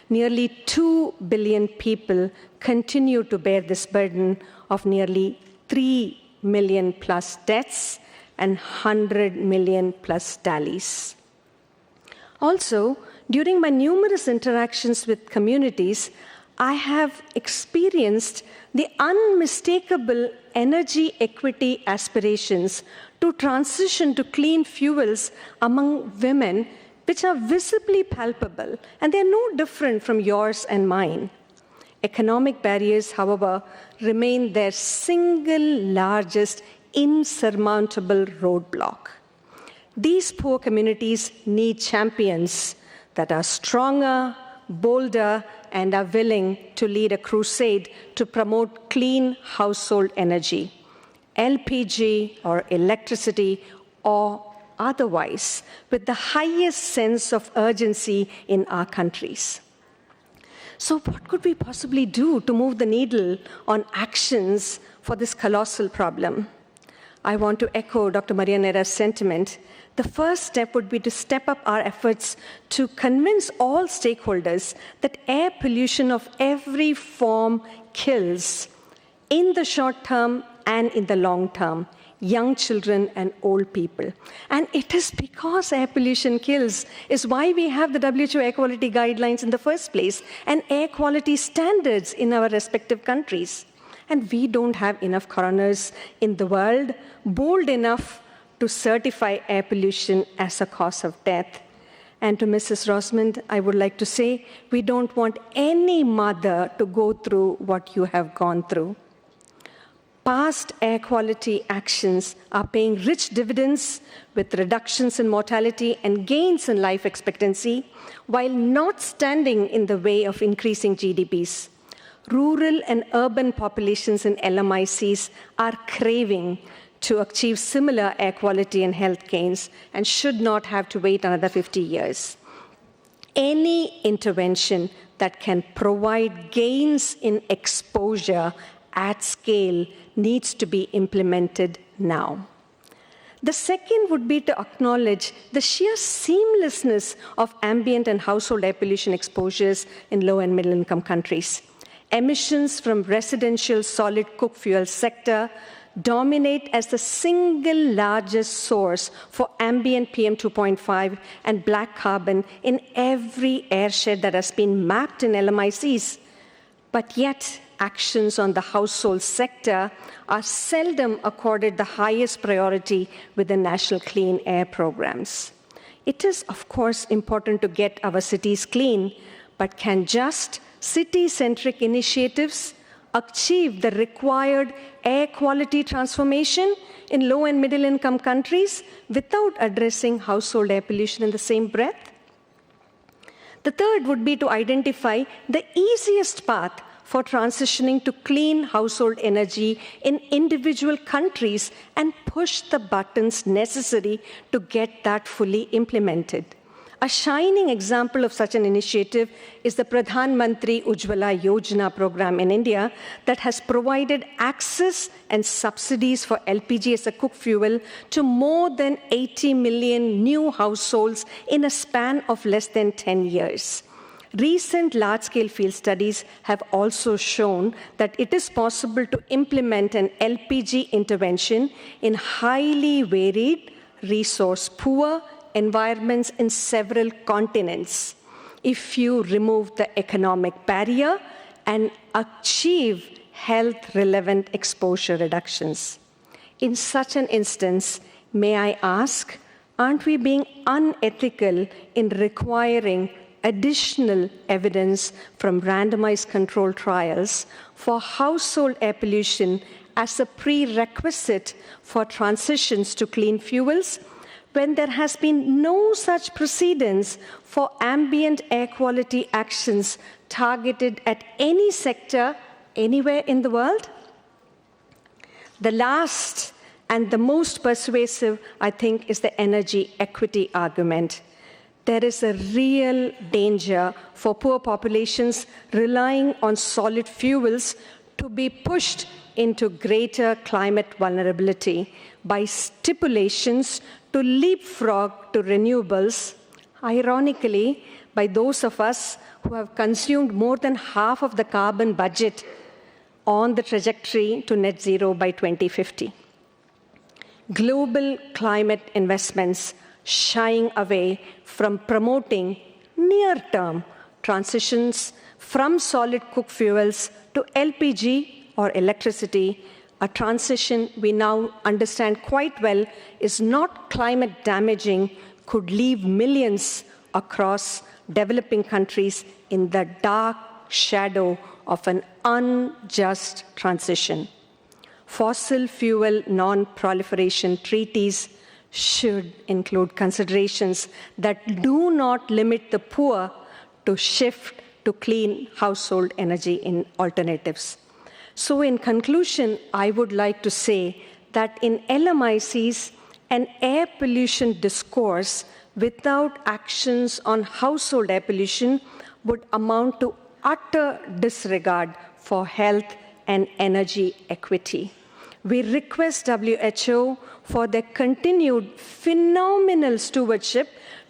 Nearly 2 billion people continue to bear this burden of nearly 3 million plus deaths and 100 million plus tallies. Also, during my numerous interactions with communities, I have experienced the unmistakable energy equity aspirations to transition to clean fuels among women, which are visibly palpable, and they're no different from yours and mine. Economic barriers, however, remain their single largest insurmountable roadblock. These poor communities need champions that are stronger, bolder, and are willing to lead a crusade to promote clean household energy, LPG or electricity or otherwise, with the highest sense of urgency in our countries. So what could we possibly do to move the needle on actions for this colossal problem? I want to echo Dr. Maria Neira's sentiment. The first step would be to step up our efforts to convince all stakeholders that air pollution of every form kills in the short term and in the long term, young children and old people. And it is because air pollution kills is why we have the WHO air quality guidelines in the first place and air quality standards in our respective countries. And we don't have enough coroners in the world bold enough to certify air pollution as a cause of death. And to Mrs. Rosamond, I would like to say, we don't want any mother to go through what you have gone through. Past air quality actions are paying rich dividends with reductions in mortality and gains in life expectancy, while not standing in the way of increasing GDPs. Rural and urban populations in LMICs are craving to achieve similar air quality and health gains and should not have to wait another 50 years. Any intervention that can provide gains in exposure at scale needs to be implemented now. The second would be to acknowledge the sheer seamlessness of ambient and household air pollution exposures in low and middle income countries. Emissions from residential solid cook fuel sector dominate as the single largest source for ambient PM 2.5 and black carbon in every airshed that has been mapped in LMICs. But yet, actions on the household sector are seldom accorded the highest priority within national clean air programs. It is, of course, important to get our cities clean, but can just city-centric initiatives achieve the required air quality transformation in low and middle income countries without addressing household air pollution in the same breath? The third would be to identify the easiest path for transitioning to clean household energy in individual countries and push the buttons necessary to get that fully implemented. A shining example of such an initiative is the Pradhan Mantri Ujjwala Yojana program in India that has provided access and subsidies for LPG as a cook fuel to more than 80 million new households in a span of less than 10 years. Recent large-scale field studies have also shown that it is possible to implement an LPG intervention in highly varied, resource-poor environments in several continents if you remove the economic barrier and achieve health-relevant exposure reductions. In such an instance, may I ask, aren't we being unethical in requiring additional evidence from randomized controlled trials for household air pollution as a prerequisite for transitions to clean fuels when there has been no such precedence for ambient air quality actions targeted at any sector anywhere in the world? The last and the most persuasive, I think, is the energy equity argument. There is a real danger for poor populations relying on solid fuels to be pushed into greater climate vulnerability by stipulations to leapfrog to renewables, ironically, by those of us who have consumed more than half of the carbon budget on the trajectory to net zero by 2050. Global climate investments shying away from promoting near-term transitions from solid cook fuels to LPG or electricity, a transition we now understand quite well is not climate damaging, could leave millions across developing countries in the dark shadow of an unjust transition. Fossil fuel non-proliferation treaties should include considerations that do not limit the poor to shift to clean household energy in alternatives. So in conclusion, I would like to say that in LMICs, an air pollution discourse without actions on household air pollution would amount to utter disregard for health and energy equity. We request WHO for their continued phenomenal stewardship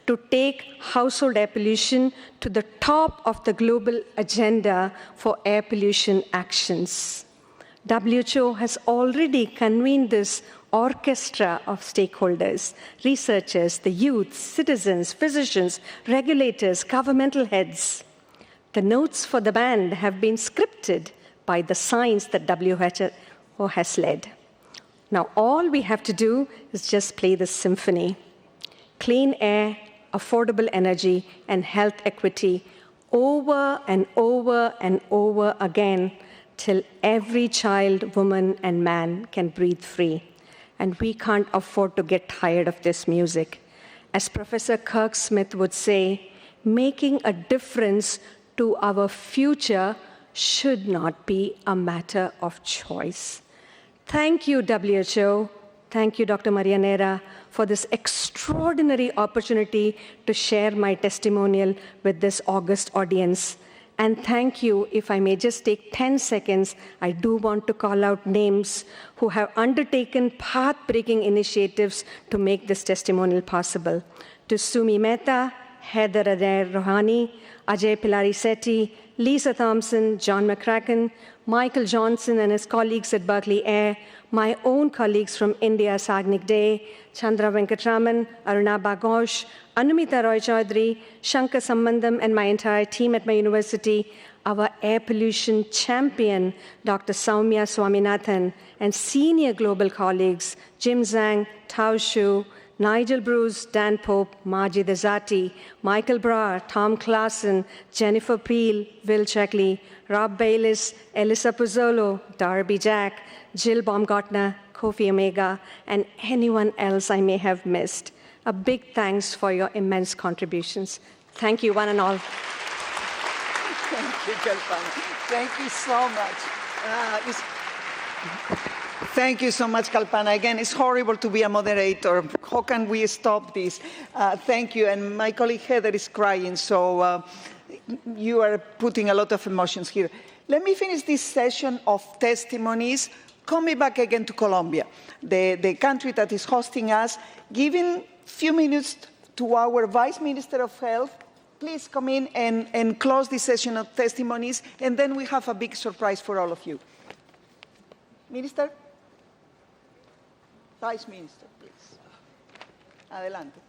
to take household air pollution to the top of the global agenda for air pollution actions. WHO has already convened this orchestra of stakeholders, researchers, the youth, citizens, physicians, regulators, governmental heads. The notes for the band have been scripted by the science that WHO has led. Now, all we have to do is just play the symphony. Clean air, affordable energy, and health equity over and over and over again till every child, woman, and man can breathe free. And we can't afford to get tired of this music. As Professor Kirk Smith would say, making a difference to our future should not be a matter of choice. Thank you, WHO. Thank you, Dr. Marianera, for this extraordinary opportunity to share my testimonial with this august audience. And thank you, if I may just take 10 seconds, I do want to call out names who have undertaken path-breaking initiatives to make this testimonial possible. To Sumi Mehta, Heather Adair Rohani, Ajay Pilari Sethi, Lisa Thompson, John McCracken, Michael Johnson and his colleagues at Berkeley Air, my own colleagues from India, Sagnik Day, Chandra Venkatraman, Aruna Baghosh, Anumita Roy Chaudhary, Shankar Sambandam, and my entire team at my university, our air pollution champion, Dr. Soumya Swaminathan, and senior global colleagues, Jim Zhang, Tao Shu, Nigel Bruce, Dan Pope, Majid Azati, Michael Brar, Tom Klassen, Jennifer Peel, Will Checkley, Rob Bayliss, Elisa Puzzolo, Darby Jack, Jill Baumgartner, Kofi Omega, and anyone else I may have missed. A big thanks for your immense contributions. Thank you, one and all. Thank you, Kalpana. Thank you so much. Thank you so much, Kalpana. Again, it's horrible to be a moderator. How can we stop this? Thank you. And my colleague Heather is crying, so you are putting a lot of emotions here. Let me finish this session of testimonies, coming back again to Colombia, the country that is hosting us, giving a few minutes to our Vice Minister of Health. Please come in and close this session of testimonies, and then we have a big surprise for all of you. Minister? Vice Minister, please. Adelante.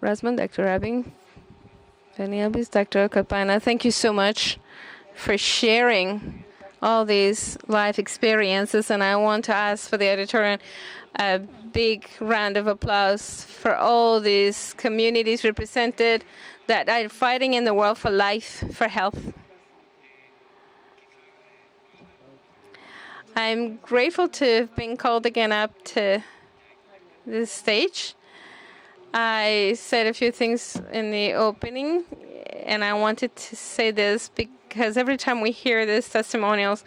Rasman, Dr. Rabin, Danielbis, Dr. Kalpana, thank you so much for sharing all these life experiences. And I want to ask for the auditorium a big round of applause for all these communities represented that are fighting in the world for life, for health. I'm grateful to have been called again up to this stage. I said a few things in the opening, and I wanted to say this because every time we hear these testimonials,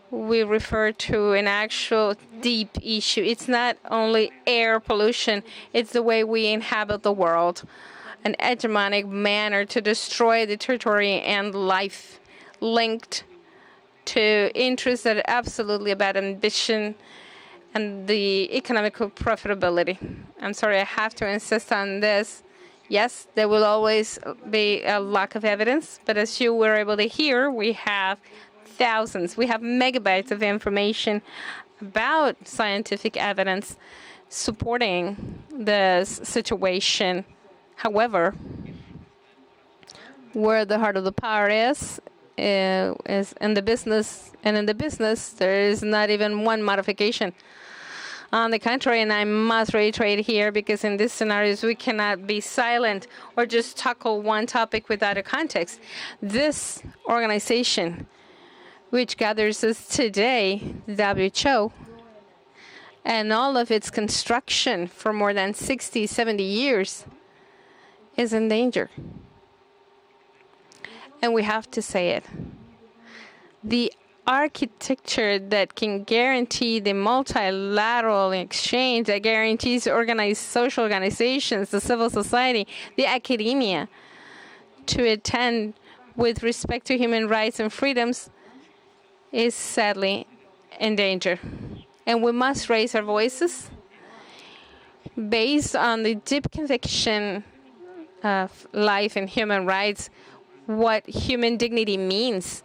we refer to an actual deep issue. It's not only air pollution, it's the way we inhabit the world, an hegemonic manner to destroy the territory and life linked to interests that are absolutely about ambition and the economical profitability. I'm sorry, I have to insist on this. Yes, there will always be a lack of evidence, but as you were able to hear, we have thousands, we have megabytes of information about scientific evidence supporting this situation. However, where the heart of the power is in the business, and in the business, there is not even one modification. On the contrary, and I must reiterate here, because in these scenarios, we cannot be silent or just tackle one topic without a context. This organization, which gathers us today, the WHO, and all of its construction for more than 60, 70 years, is in danger. And we have to say it. The architecture that can guarantee the multilateral exchange, that guarantees organized social organizations, the civil society, the academia, to attend with respect to human rights and freedoms, is sadly in danger. And we must raise our voices based on the deep conviction of life and human rights, what human dignity means,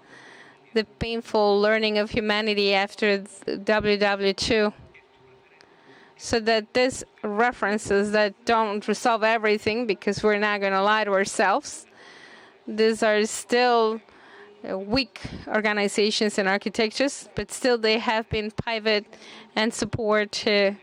the painful learning of humanity after WW2, so that these references that don't resolve everything, because we're not going to lie to ourselves, these are still weak organizations and architectures, but still they have been pivot and support to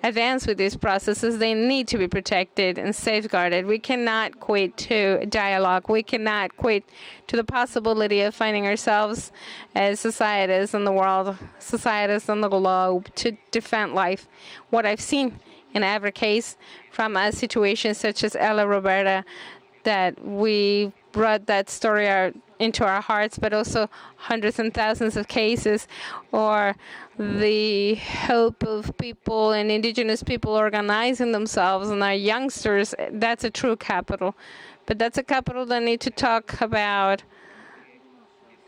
advance with these processes. They need to be protected and safeguarded. We cannot quit to dialogue. We cannot quit to the possibility of finding ourselves as societies in the world, societies on the globe, to defend life. What I've seen in every case, from a situation such as Ella Roberta that we brought that story into our hearts, but also hundreds and thousands of cases, or the hope of people and indigenous people organizing themselves and our youngsters. That's a true capital. But that's a capital that need to talk about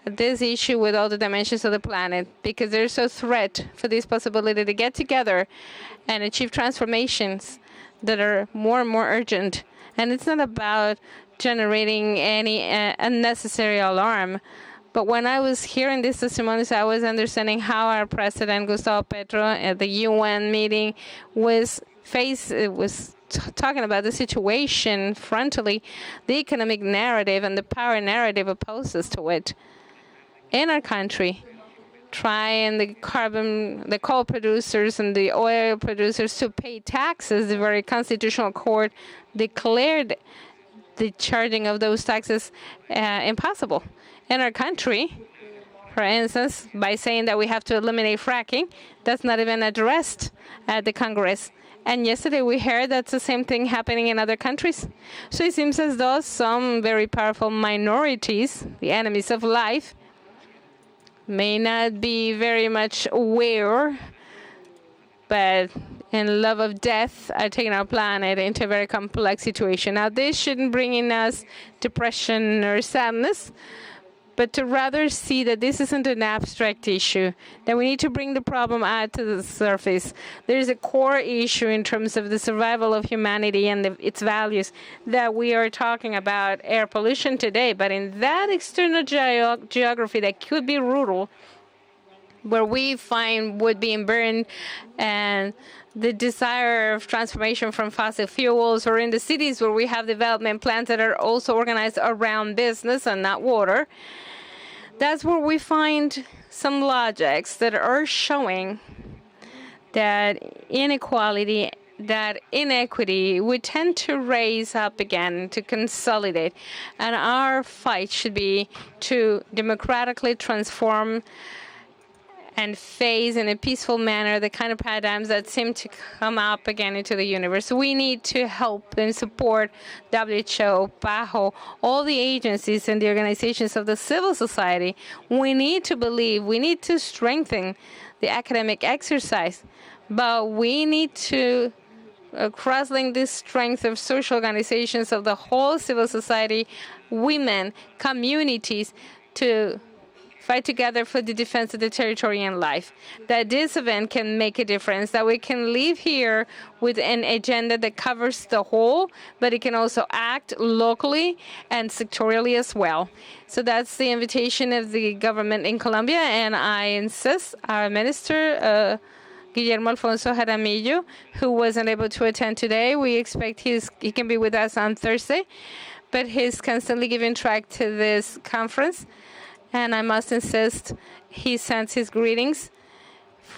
this issue with all the dimensions of the planet, because there's a threat for this possibility to get together and achieve transformations that are more and more urgent. And it's not about generating any unnecessary alarm. But when I was hearing these testimonies, I was understanding how our president, Gustavo Petro, at the UN meeting was talking about the situation frontally, the economic narrative and the power narrative opposes to it. In our country, trying the coal producers and the oil producers to pay taxes. The very Constitutional Court declared the charging of those taxes impossible. In our country, for instance, by saying that we have to eliminate fracking, that's not even addressed at the Congress. And yesterday we heard that's the same thing happening in other countries. So it seems as though some very powerful minorities, the enemies of life, may not be very much aware, but in love of death are taking our planet into a very complex situation. Now, this shouldn't bring in us depression or sadness, but to rather see that this isn't an abstract issue, that we need to bring the problem out to the surface. There's a core issue in terms of the survival of humanity and its values that we are talking about air pollution today. But in that external geography that could be rural, where we find wood being burned and the desire of transformation from fossil fuels, or in the cities where we have development plans that are also organized around business and not water, that's where we find some logics that are showing that inequality, that inequity would tend to raise up again, to consolidate. And our fight should be to democratically transform and face in a peaceful manner the kind of paradigms that seem to come up again into the universe. We need to help and support WHO, PAHO, all the agencies and the organizations of the civil society. We need to believe, we need to strengthen the academic exercise, but we need to cross-link this strength of social organizations of the whole civil society, women, communities, to fight together for the defense of the territory and life. That this event can make a difference, that we can leave here with an agenda that covers the whole, but it can also act locally and sectorially as well. So that's the invitation of the government in Colombia, and I insist our minister, Guillermo Alfonso Jaramillo, who wasn't able to attend today. We expect he can be with us on Thursday, but he's constantly giving track to this conference. And I must insist, he sends his greetings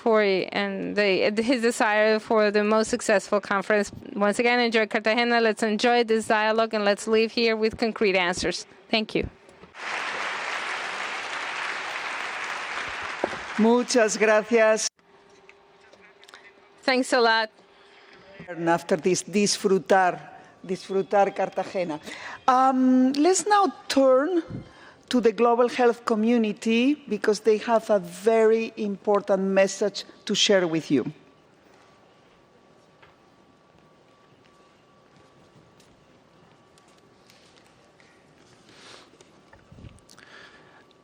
and his desire for the most successful conference. Once again, enjoy Cartagena. Let's enjoy this dialogue, and let's leave here with concrete answers. Thank you. Muchas gracias. Thanks a lot. After this, disfrutar Cartagena. Let's now turn to the global health community, because they have a very important message to share with you.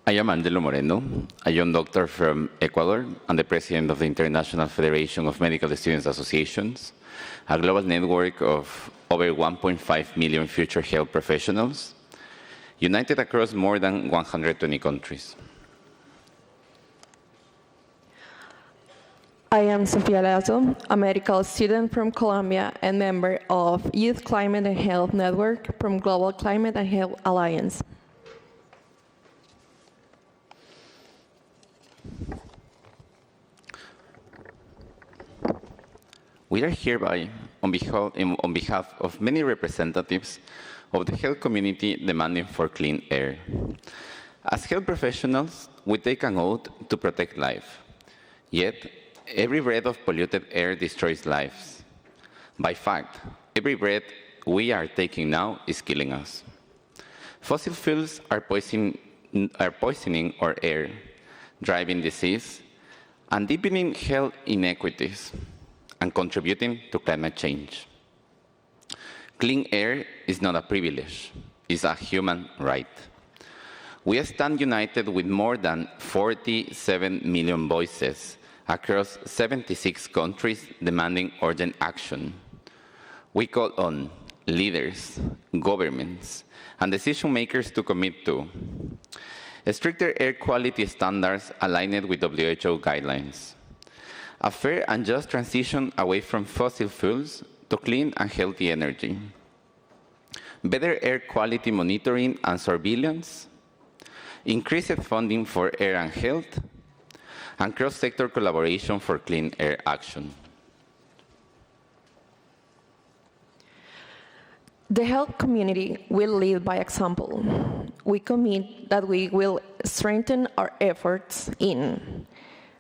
I am Angelo Moreno, a young doctor from Ecuador and the president of the International Federation of Medical Students Associations, a global network of over 1.5 million future health professionals, united across more than 120 countries. I am Sofia Lazo, a medical student from Colombia and member of Youth Climate and Health Network from Global Climate and Health Alliance. We are hereby, on behalf of many representatives of the health community demanding for clean air. As health professionals, we take an oath to protect life. Yet, every breath of polluted air destroys lives. By fact, every breath we are taking now is killing us. Fossil fuels are poisoning our air, driving disease, and deepening health inequities, and contributing to climate change. Clean air is not a privilege, it's a human right. We stand united with more than 47 million voices across 76 countries demanding urgent action. We call on leaders, governments, and decision makers to commit to stricter air quality standards aligned with WHO guidelines, a fair and just transition away from fossil fuels to clean and healthy energy, better air quality monitoring and surveillance, increased funding for air and health, and cross-sector collaboration for clean air action. The health community will lead by example. We commit that we will strengthen our efforts in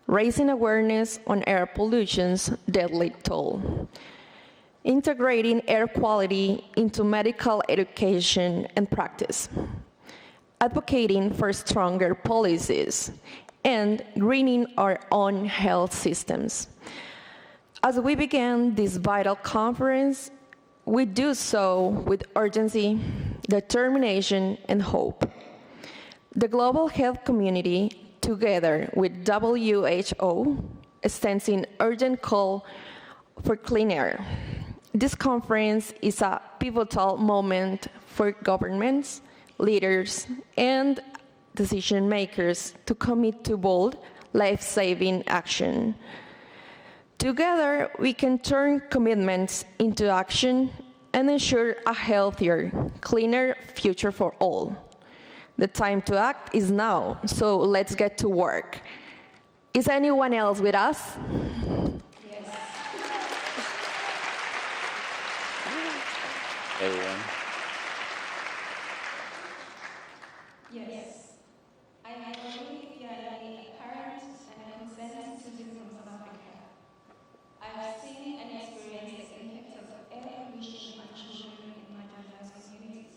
raising awareness on air pollution's deadly toll, integrating air quality into medical education and practice, advocating for stronger policies, and greening our own health systems. As we begin this vital conference, we do so with urgency, determination, and hope. The global health community, together with WHO, extends an urgent call for clean air. This conference is a pivotal moment for governments, leaders, and decision makers to commit to bold, life-saving action. Together, we can turn commitments into action and ensure a healthier, cleaner future for all. The time to act is now, so let's get to work. Is anyone else with us? Yes. Everyone. Yes. I believe the apparent and consensus citizens of Africa. I have seen and experienced the effects of air pollution on children in marginalized communities.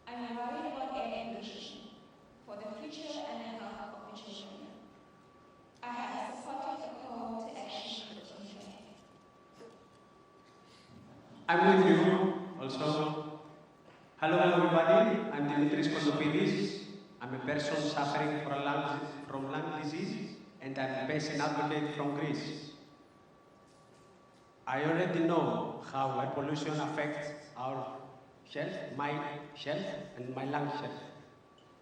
I'm worried about air pollution for the future and health of the children. I have supported a call to action for children. I'm with you also. Hello everybody, I'm Dimitris Kosopidis. I'm a person suffering from lung disease and I'm a patient advocate from Greece. I already know how air pollution affects our health, my health and my lung health.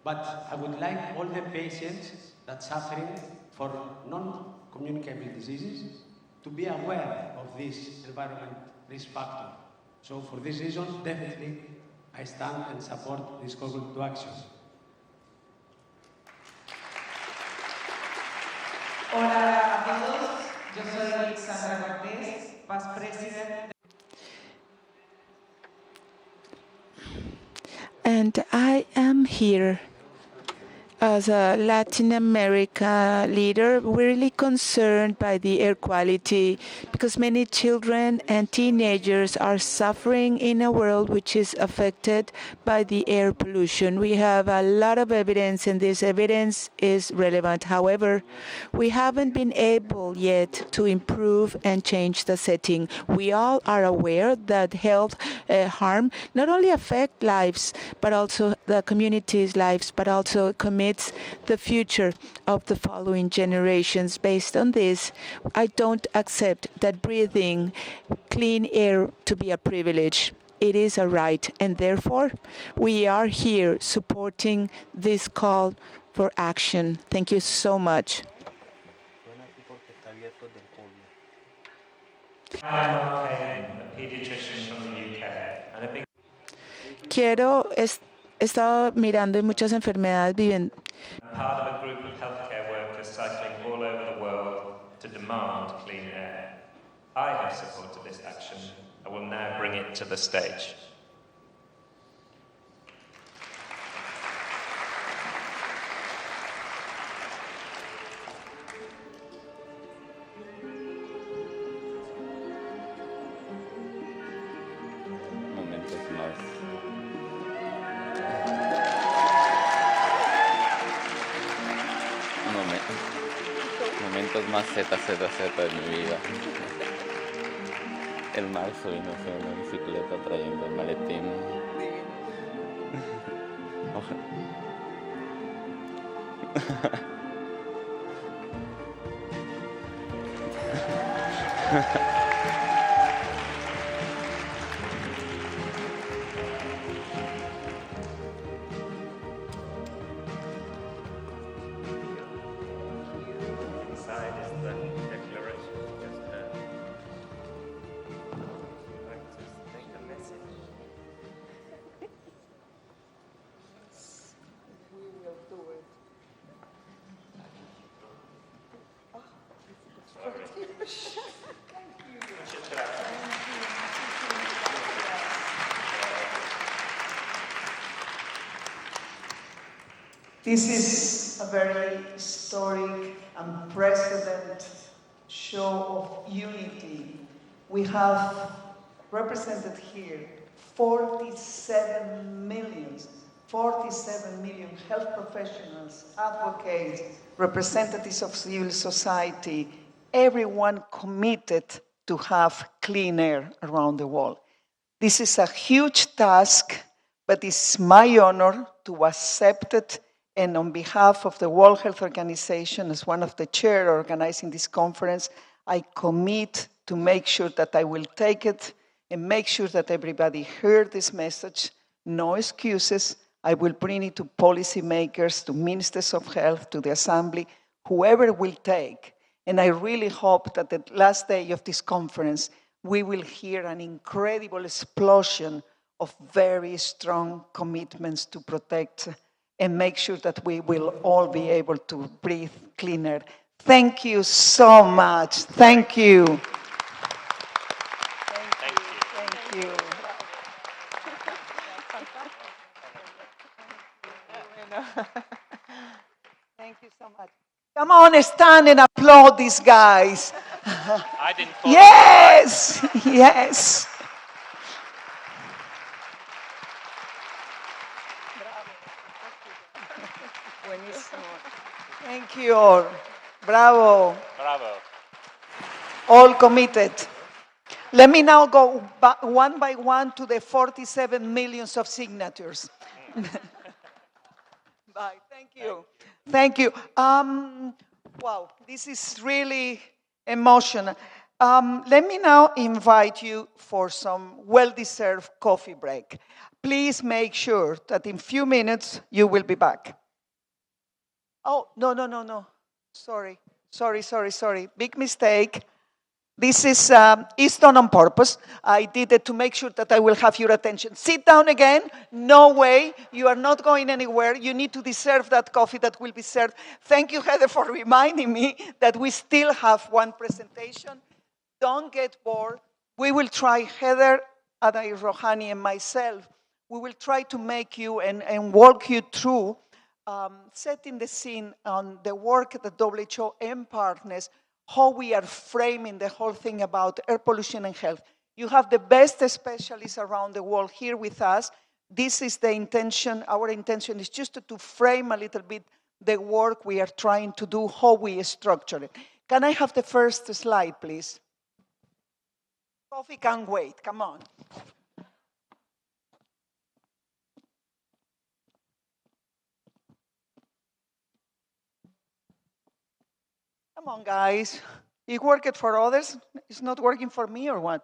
But I would like all the patients that suffering for non-communicable diseases to be aware of this environment risk factor. So for this reason, definitely, I stand and support this call to action. Hola a todos, yo soy Alexandra Cortés, Past President. And I am here as a Latin America leader. We're really concerned by the air quality because many children and teenagers are suffering in a world which is affected by the air pollution. We have a lot of evidence, and this evidence is relevant. However, we haven't been able yet to improve and change the setting. We all are aware that health harm not only affect lives, but also the community's lives, but also commits the future of the following generations. Based on this, I don't accept that breathing clean air to be a privilege. It is a right, and therefore we are here supporting this call for action. Thank you so much. I'm a pediatrician from the UK, and a big He estado mirando muchas enfermedades viviendo. part of a group of healthcare workers cycling all over the world to demand clean air. I have supported this action. I will now bring it to the stage. más ZZZ de mi vida. En marzo vino en una bicicleta trayendo el maletín. Inside is the declaration you just heard. I'd like to take the message. We will do it. This is a very historic and unprecedented show of unity. We have represented here 47 million health professionals, advocates, representatives of civil society, everyone committed to have clean air around the world. This is a huge task, but it's my honor to accept it. And on behalf of the World Health Organization, as one of the chair organizing this conference, I commit to make sure that I will take it and make sure that everybody heard this message. No excuses. I will bring it to policymakers, to ministers of health, to the assembly, whoever will take. And I really hope that the last day of this conference, we will hear an incredible explosion of very strong commitments to protect and make sure that we will all be able to breathe cleaner. Thank you so much. Thank you. Thank you. Thank you so much. Come on, stand and applaud these guys. I didn't follow. Yes, yes. Thank you all. Bravo. Bravo. All committed. Let me now go one by one to the 47 millions of signatures. Bye. Thank you. Thank you. Wow, this is really emotional. Let me now invite you for some well-deserved coffee break. Please make sure that in a few minutes you will be back. Oh, no. Sorry. Big mistake. This is done on purpose. I did it to make sure that I will have your attention. Sit down again. No way. You are not going anywhere. You need to deserve that coffee that will be served. Thank you, Heather, for reminding me that we still have one presentation. Don't get bored. We will try, Heather, Adai Rohani, and myself, we will try to make you and walk you through setting the scene on the work at the WHO and partners, how we are framing the whole thing about air pollution and health. You have the best specialists around the world here with us. This is the intention. Our intention is just to frame a little bit the work we are trying to do, how we structure it. Can I have the first slide, please? Coffee can't wait. Come on. Come on, guys. It worked for others. It's not working for me or what?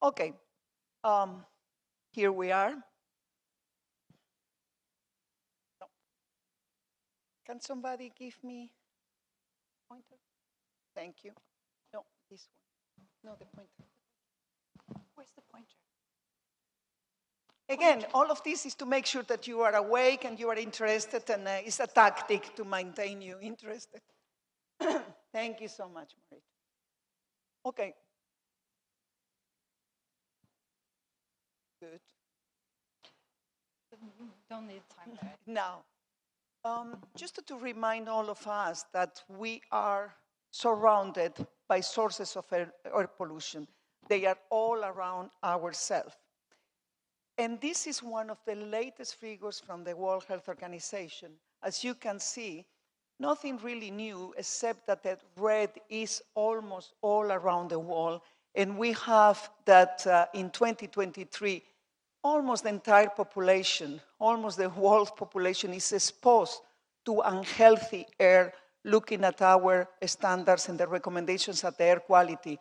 Okay. Here we are. No. Can somebody give me a pointer? Thank you. No, this one. No, the pointer. Where's the pointer? Again, all of this is to make sure that you are awake and you are interested, and it's a tactic to maintain you interested. Thank you so much, Marie. Okay. Good. Don't need time there. Now, just to remind all of us that we are surrounded by sources of air pollution. They are all around ourselves. And this is one of the latest figures from the World Health Organization. As you can see, nothing really new except that the red is almost all around the world. And we have that in 2023, almost the entire population, almost the world's population is exposed to unhealthy air, looking at our standards and the recommendations at the air quality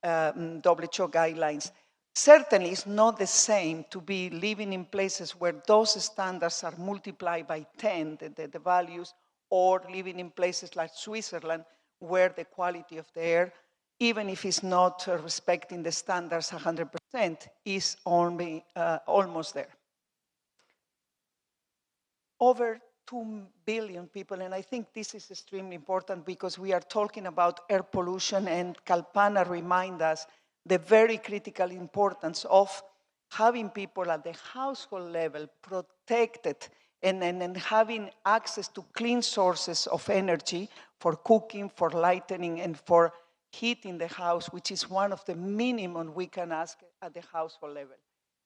WHO guidelines. Certainly, it's not the same to be living in places where those standards are multiplied by 10, the values, or living in places like Switzerland, where the quality of the air, even if it's not respecting the standards 100%, is only, almost there. Over 2 billion people, and I think this is extremely important because we are talking about air pollution, and Kalpana reminds us the very critical importance of having people at the household level protected and having access to clean sources of energy for cooking, for lightening, and for heating the house, which is one of the minimum we can ask at the household level.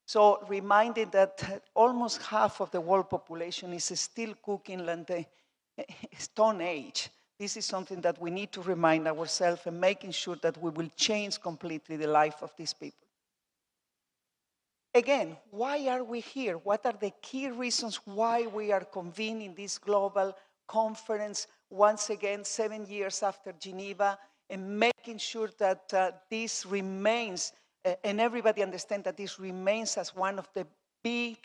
So reminding that almost half of the world population is still cooking like the Stone Age. This is something that we need to remind ourselves and making sure that we will change completely the life of these people. Again, why are we here? What are the key reasons why we are convening this global conference once again, 7 years after Geneva, and making sure that this remains, and everybody understands that this remains as one of the big,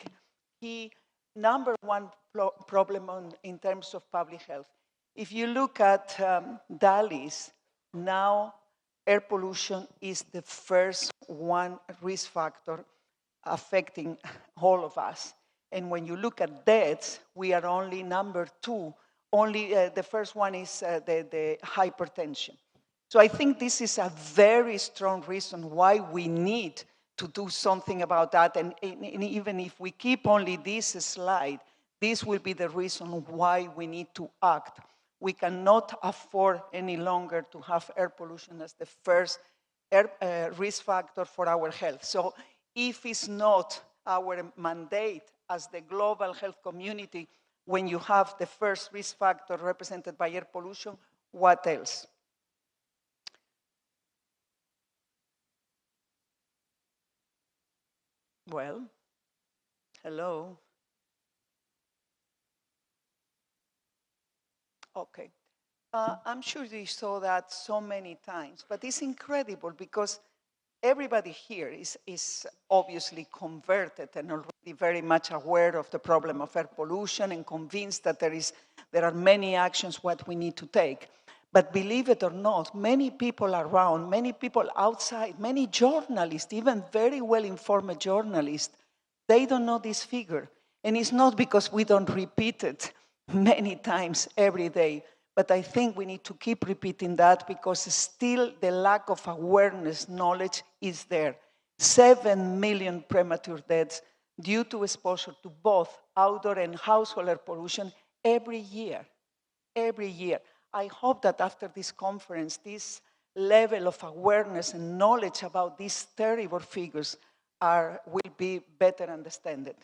key, number one problem in terms of public health. If you look at DALIs, now air pollution is the first one risk factor affecting all of us. And when you look at deaths, we are only number 2. Only the first one is the hypertension. So I think this is a very strong reason why we need to do something about that. And even if we keep only this slide, this will be the reason why we need to act. We cannot afford any longer to have air pollution as the first risk factor for our health. So if it's not our mandate as the global health community, when you have the first risk factor represented by air pollution, what else? Well, hello. Okay. I'm sure you saw that so many times, but it's incredible because everybody here is obviously converted and already very much aware of the problem of air pollution and convinced that there are many actions what we need to take. But believe it or not, many people around, many people outside, many journalists, even very well-informed journalists, they don't know this figure. And it's not because we don't repeat it many times every day, but I think we need to keep repeating that because still the lack of awareness, knowledge is there. 7 million premature deaths due to exposure to both outdoor and household air pollution every year. Every year. I hope that after this conference, this level of awareness and knowledge about these terrible figures will be better understood.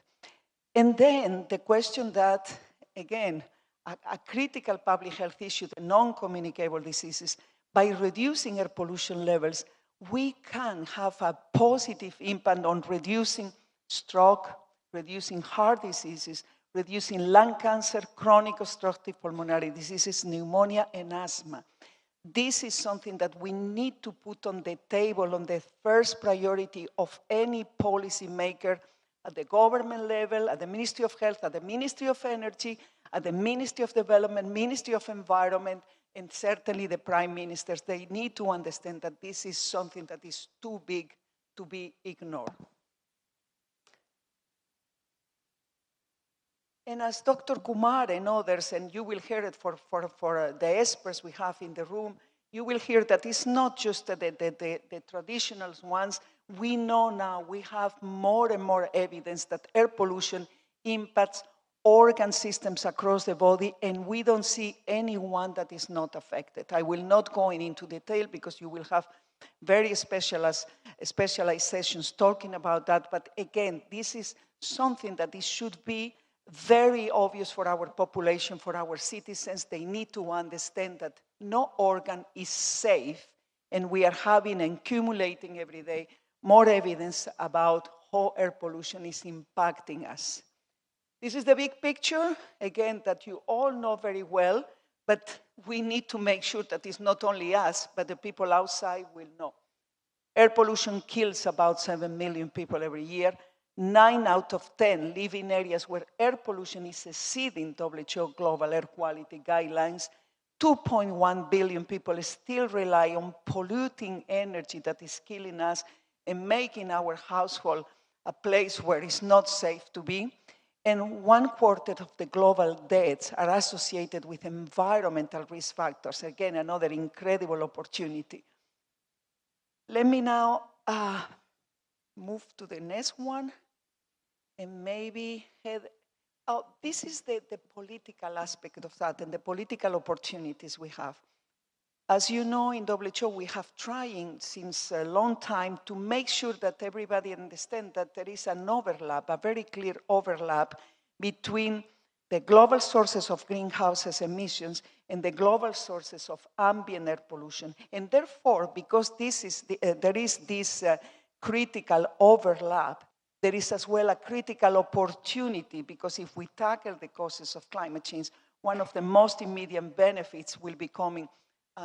And then the question that, again, a critical public health issue, the non-communicable diseases, by reducing air pollution levels, we can have a positive impact on reducing stroke, reducing heart diseases, reducing lung cancer, chronic obstructive pulmonary diseases, pneumonia, and asthma. This is something that we need to put on the table on the first priority of any policymaker at the government level, at the Ministry of Health, at the Ministry of Energy, at the Ministry of Development, Ministry of Environment, and certainly the Prime Ministers. They need to understand that this is something that is too big to be ignored. And as Dr. Kumar and others, and you will hear it for the experts we have in the room, you will hear that it's not just the traditional ones. We know now, we have more and more evidence that air pollution impacts organ systems across the body, and we don't see anyone that is not affected. I will not go into detail because you will have very specialized sessions talking about that. But again, this is something that it should be very obvious for our population, for our citizens. They need to understand that no organ is safe, and we are having and accumulating every day more evidence about how air pollution is impacting us. This is the big picture, again, that you all know very well, but we need to make sure that it's not only us, but the people outside will know. Air pollution kills about 7 million people every year. 9 out of 10 live in areas where air pollution is exceeding WHO global air quality guidelines. 2.1 billion people still rely on polluting energy that is killing us and making our household a place where it's not safe to be. And 1/4 of the global deaths are associated with environmental risk factors. Again, another incredible opportunity. Let me now move to the next one. And maybe this is the political aspect of that and the political opportunities we have. As you know, in WHO, we have trying since a long time to make sure that everybody understands that there is an overlap, a very clear overlap between the global sources of greenhouse emissions and the global sources of ambient air pollution. And therefore, because there is this critical overlap, there is as well a critical opportunity, because if we tackle the causes of climate change, one of the most immediate benefits will be coming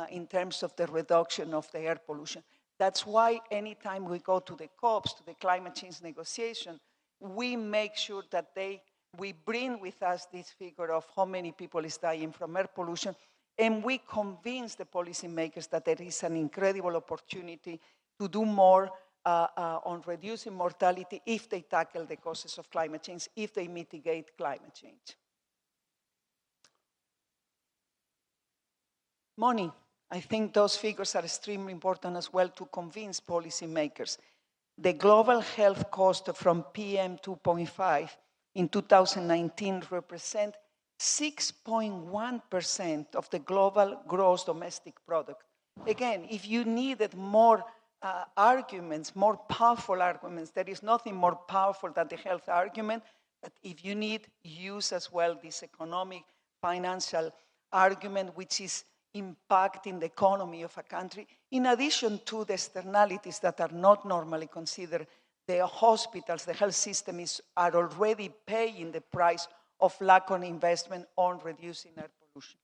in terms of the reduction of the air pollution. That's why anytime we go to the COPs, to the climate change negotiation, we make sure that we bring with us this figure of how many people is dying from air pollution, and we convince the policymakers that there is an incredible opportunity to do more on reducing mortality if they tackle the causes of climate change, if they mitigate climate change. Money. I think those figures are extremely important as well to convince policymakers. The global health cost from PM 2.5 in 2019 represent 6.1% of the global gross domestic product. Again, if you needed more arguments, more powerful arguments, there is nothing more powerful than the health argument. But if you need, use as well this economic, financial argument, which is impacting the economy of a country, in addition to the externalities that are not normally considered. The hospitals, the health system are already paying the price of lack of investment on reducing air pollution.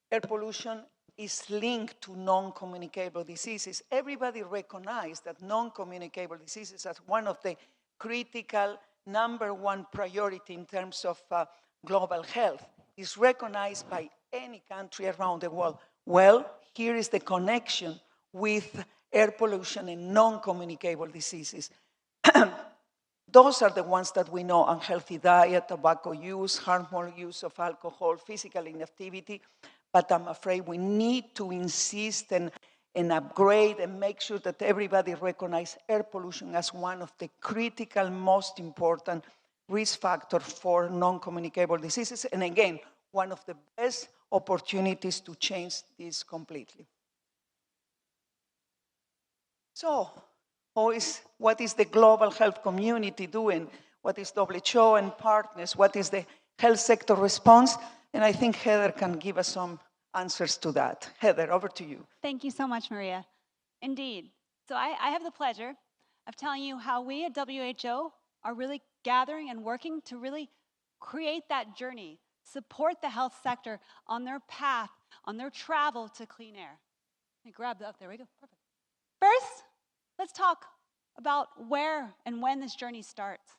Air pollution is linked to non-communicable diseases. Everybody recognizes that non-communicable diseases are one of the critical #1 priority in terms of global health. It's recognized by any country around the world. Well, here is the connection with air pollution and non-communicable diseases. Those are the ones that we know: unhealthy diet, tobacco use, harmful use of alcohol, physical inactivity. But I'm afraid we need to insist and upgrade and make sure that everybody recognizes air pollution as one of the critical, most important risk factors for non-communicable diseases. And again, one of the best opportunities to change this completely. So, what is the global health community doing? What is WHO and partners? What is the health sector response? And I think Heather can give us some answers to that. Heather, over to you. Thank you so much, Maria. Indeed. So I have the pleasure of telling you how we at WHO are really gathering and working to really create that journey, support the health sector on their path, on their travel to clean air. Let me grab that. There we go. Perfect. First, let's talk about where and when this journey starts.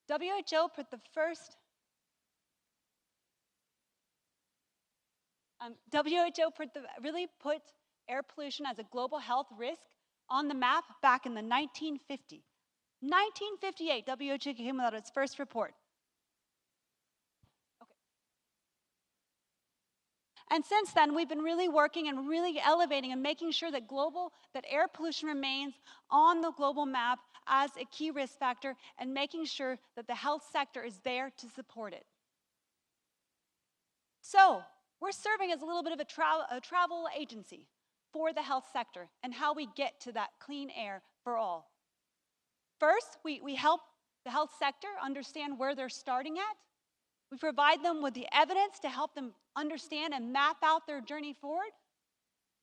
WHO put the first really put air pollution as a global health risk on the map back in the 1950s. 1958, WHO came out with its first report. Okay. And since then, we've been really working and really elevating and making sure that air pollution remains on the global map as a key risk factor, and making sure that the health sector is there to support it. So we're serving as a little bit of a travel agency for the health sector and how we get to that clean air for all. First, we help the health sector understand where they're starting at. We provide them with the evidence to help them understand and map out their journey forward.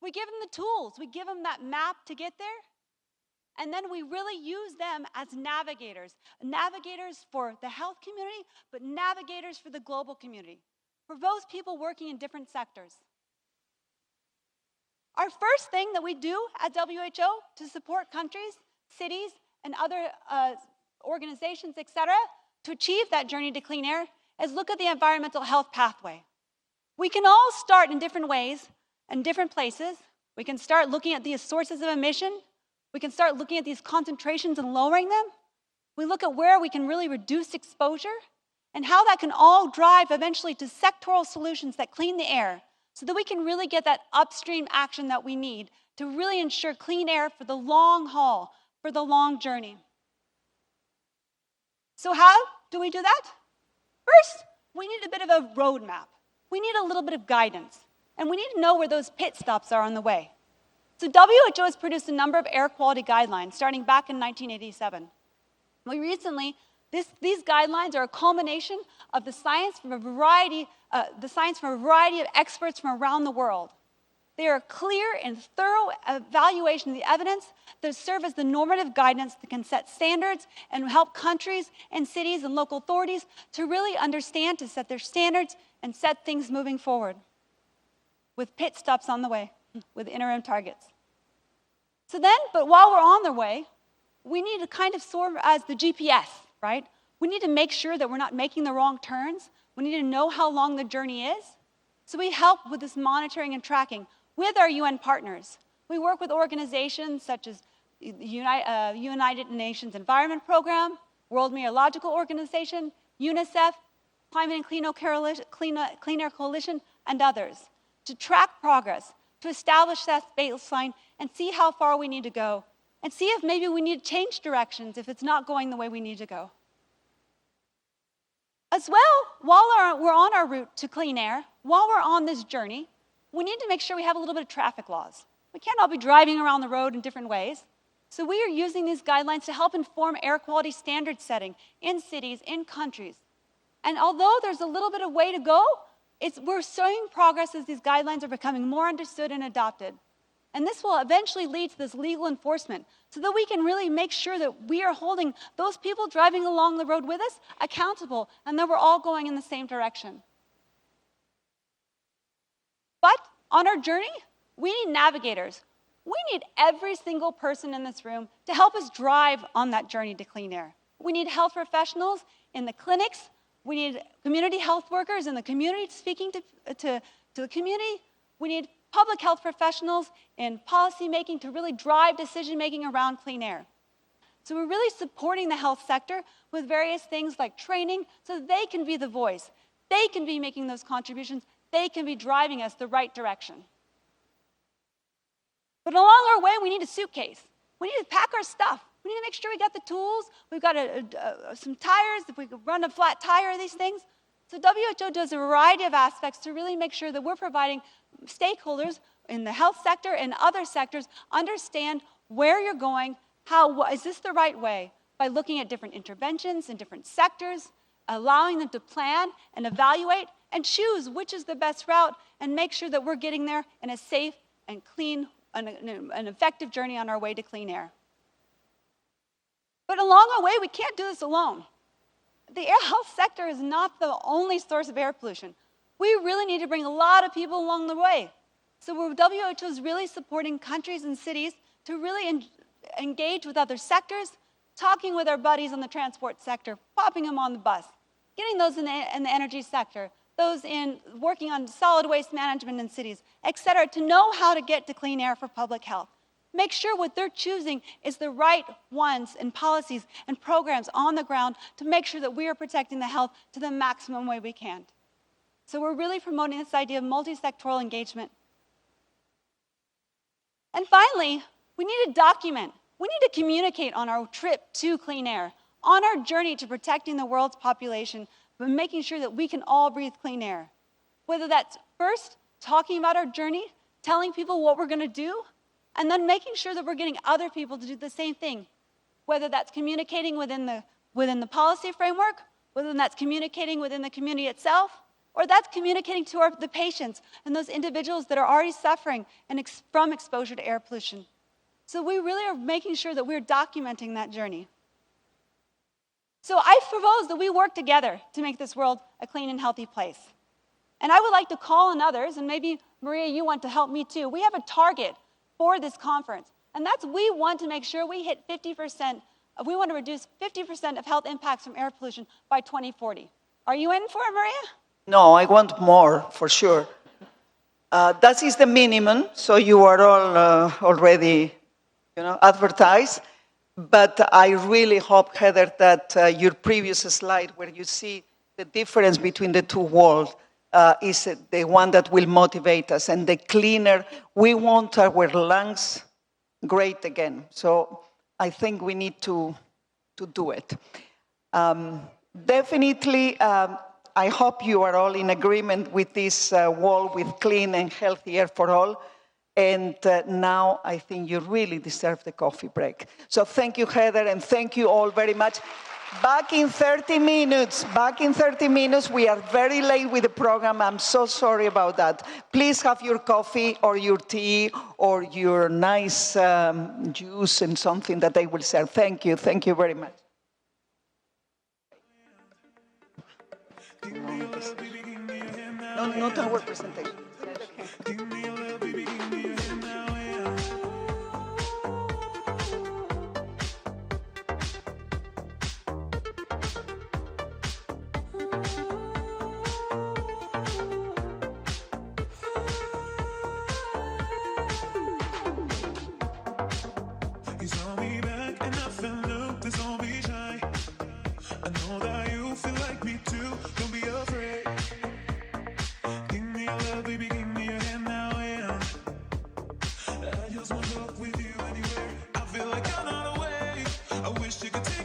We give them the tools. We give them that map to get there. And then we really use them as navigators for the health community, but navigators for the global community, for those people working in different sectors. Our first thing that we do at WHO to support countries, cities, and other organizations, etc., to achieve that journey to clean air is look at the environmental health pathway. We can all start in different ways and different places. We can start looking at these sources of emission. We can start looking at these concentrations and lowering them. We look at where we can really reduce exposure and how that can all drive eventually to sectoral solutions that clean the air so that we can really get that upstream action that we need to really ensure clean air for the long haul, for the long journey. So how do we do that? First, we need a bit of a roadmap. We need a little bit of guidance, and we need to know where those pit stops are on the way. So WHO has produced a number of air quality guidelines starting back in 1987. These guidelines are a culmination of the science from a variety of experts from around the world. They are a clear and thorough evaluation of the evidence that serve as the normative guidance that can set standards and help countries and cities and local authorities to really understand, to set their standards and set things moving forward with pit stops on the way, with interim targets. But while we're on the way, we need to kind of serve as the GPS, right? We need to make sure that we're not making the wrong turns. We need to know how long the journey is. So we help with this monitoring and tracking with our UN partners. We work with organizations such as the United Nations Environment Program, World Meteorological Organization, UNICEF, Climate and Clean Air Coalition, and others to track progress, to establish that baseline and see how far we need to go, and see if maybe we need to change directions if it's not going the way we need to go. As well, while we're on our route to clean air, while we're on this journey, we need to make sure we have a little bit of traffic laws. We can't all be driving around the road in different ways. So we are using these guidelines to help inform air quality standard setting in cities, in countries. And although there's a little bit of way to go, we're showing progress as these guidelines are becoming more understood and adopted. And this will eventually lead to this legal enforcement so that we can really make sure that we are holding those people driving along the road with us accountable and that we're all going in the same direction. But on our journey, we need navigators. We need every single person in this room to help us drive on that journey to clean air. We need health professionals in the clinics. We need community health workers in the community speaking to the community. We need public health professionals in policy making to really drive decision making around clean air. So we're really supporting the health sector with various things like training so that they can be the voice. They can be making those contributions. They can be driving us the right direction. But along our way, we need a suitcase. We need to pack our stuff. We need to make sure we got the tools. We've got some tires, if we could run a flat tire, these things. So WHO does a variety of aspects to really make sure that we're providing stakeholders in the health sector and other sectors understand where you're going, is this the right way, by looking at different interventions in different sectors, allowing them to plan and evaluate and choose which is the best route and make sure that we're getting there in a safe and clean, an effective journey on our way to clean air. But along our way, we can't do this alone. The air health sector is not the only source of air pollution. We really need to bring a lot of people along the way. So WHO is really supporting countries and cities to really engage with other sectors, talking with our buddies in the transport sector, popping them on the bus, getting those in the energy sector, those in working on solid waste management in cities, et cetera, to know how to get to clean air for public health. Make sure what they're choosing is the right ones and policies and programs on the ground to make sure that we are protecting the health to the maximum way we can. So we're really promoting this idea of multi-sectoral engagement. And finally, we need to document. We need to communicate on our trip to clean air, on our journey to protecting the world's population, but making sure that we can all breathe clean air. Whether that's first talking about our journey, telling people what we're going to do, and then making sure that we're getting other people to do the same thing. Whether that's communicating within the policy framework, whether that's communicating within the community itself, or that's communicating to the patients and those individuals that are already suffering from exposure to air pollution. So we really are making sure that we're documenting that journey. So I propose that we work together to make this world a clean and healthy place. And I would like to call on others, and maybe Maria, you want to help me too. We have a target for this conference, and that's we want to make sure we hit 50%, we want to reduce 50% of health impacts from air pollution by 2040. Are you in for it, Maria? No, I want more, for sure. That is the minimum, so you are all already, advertised. But I really hope, Heather, that your previous slide where you see the difference between the two worlds is the one that will motivate us. And the cleaner, we want our lungs great again. So I think we need to do it. Definitely, I hope you are all in agreement with this wall with clean and healthy air for all. And now I think you really deserve the coffee break. So thank you, Heather, and thank you all very much. Back in 30 minutes. We are very late with the program. I'm so sorry about that. Please have your coffee or your tea or your nice juice and something that they will serve. Thank you very much. No, not our presentation. You saw me back and I felt look, this won't be shy. I know that you feel like me too, don't be afraid. Give me your love, baby, give me your hand now, and I just want to walk with you anywhere. I feel like I'm not away, I wish you could take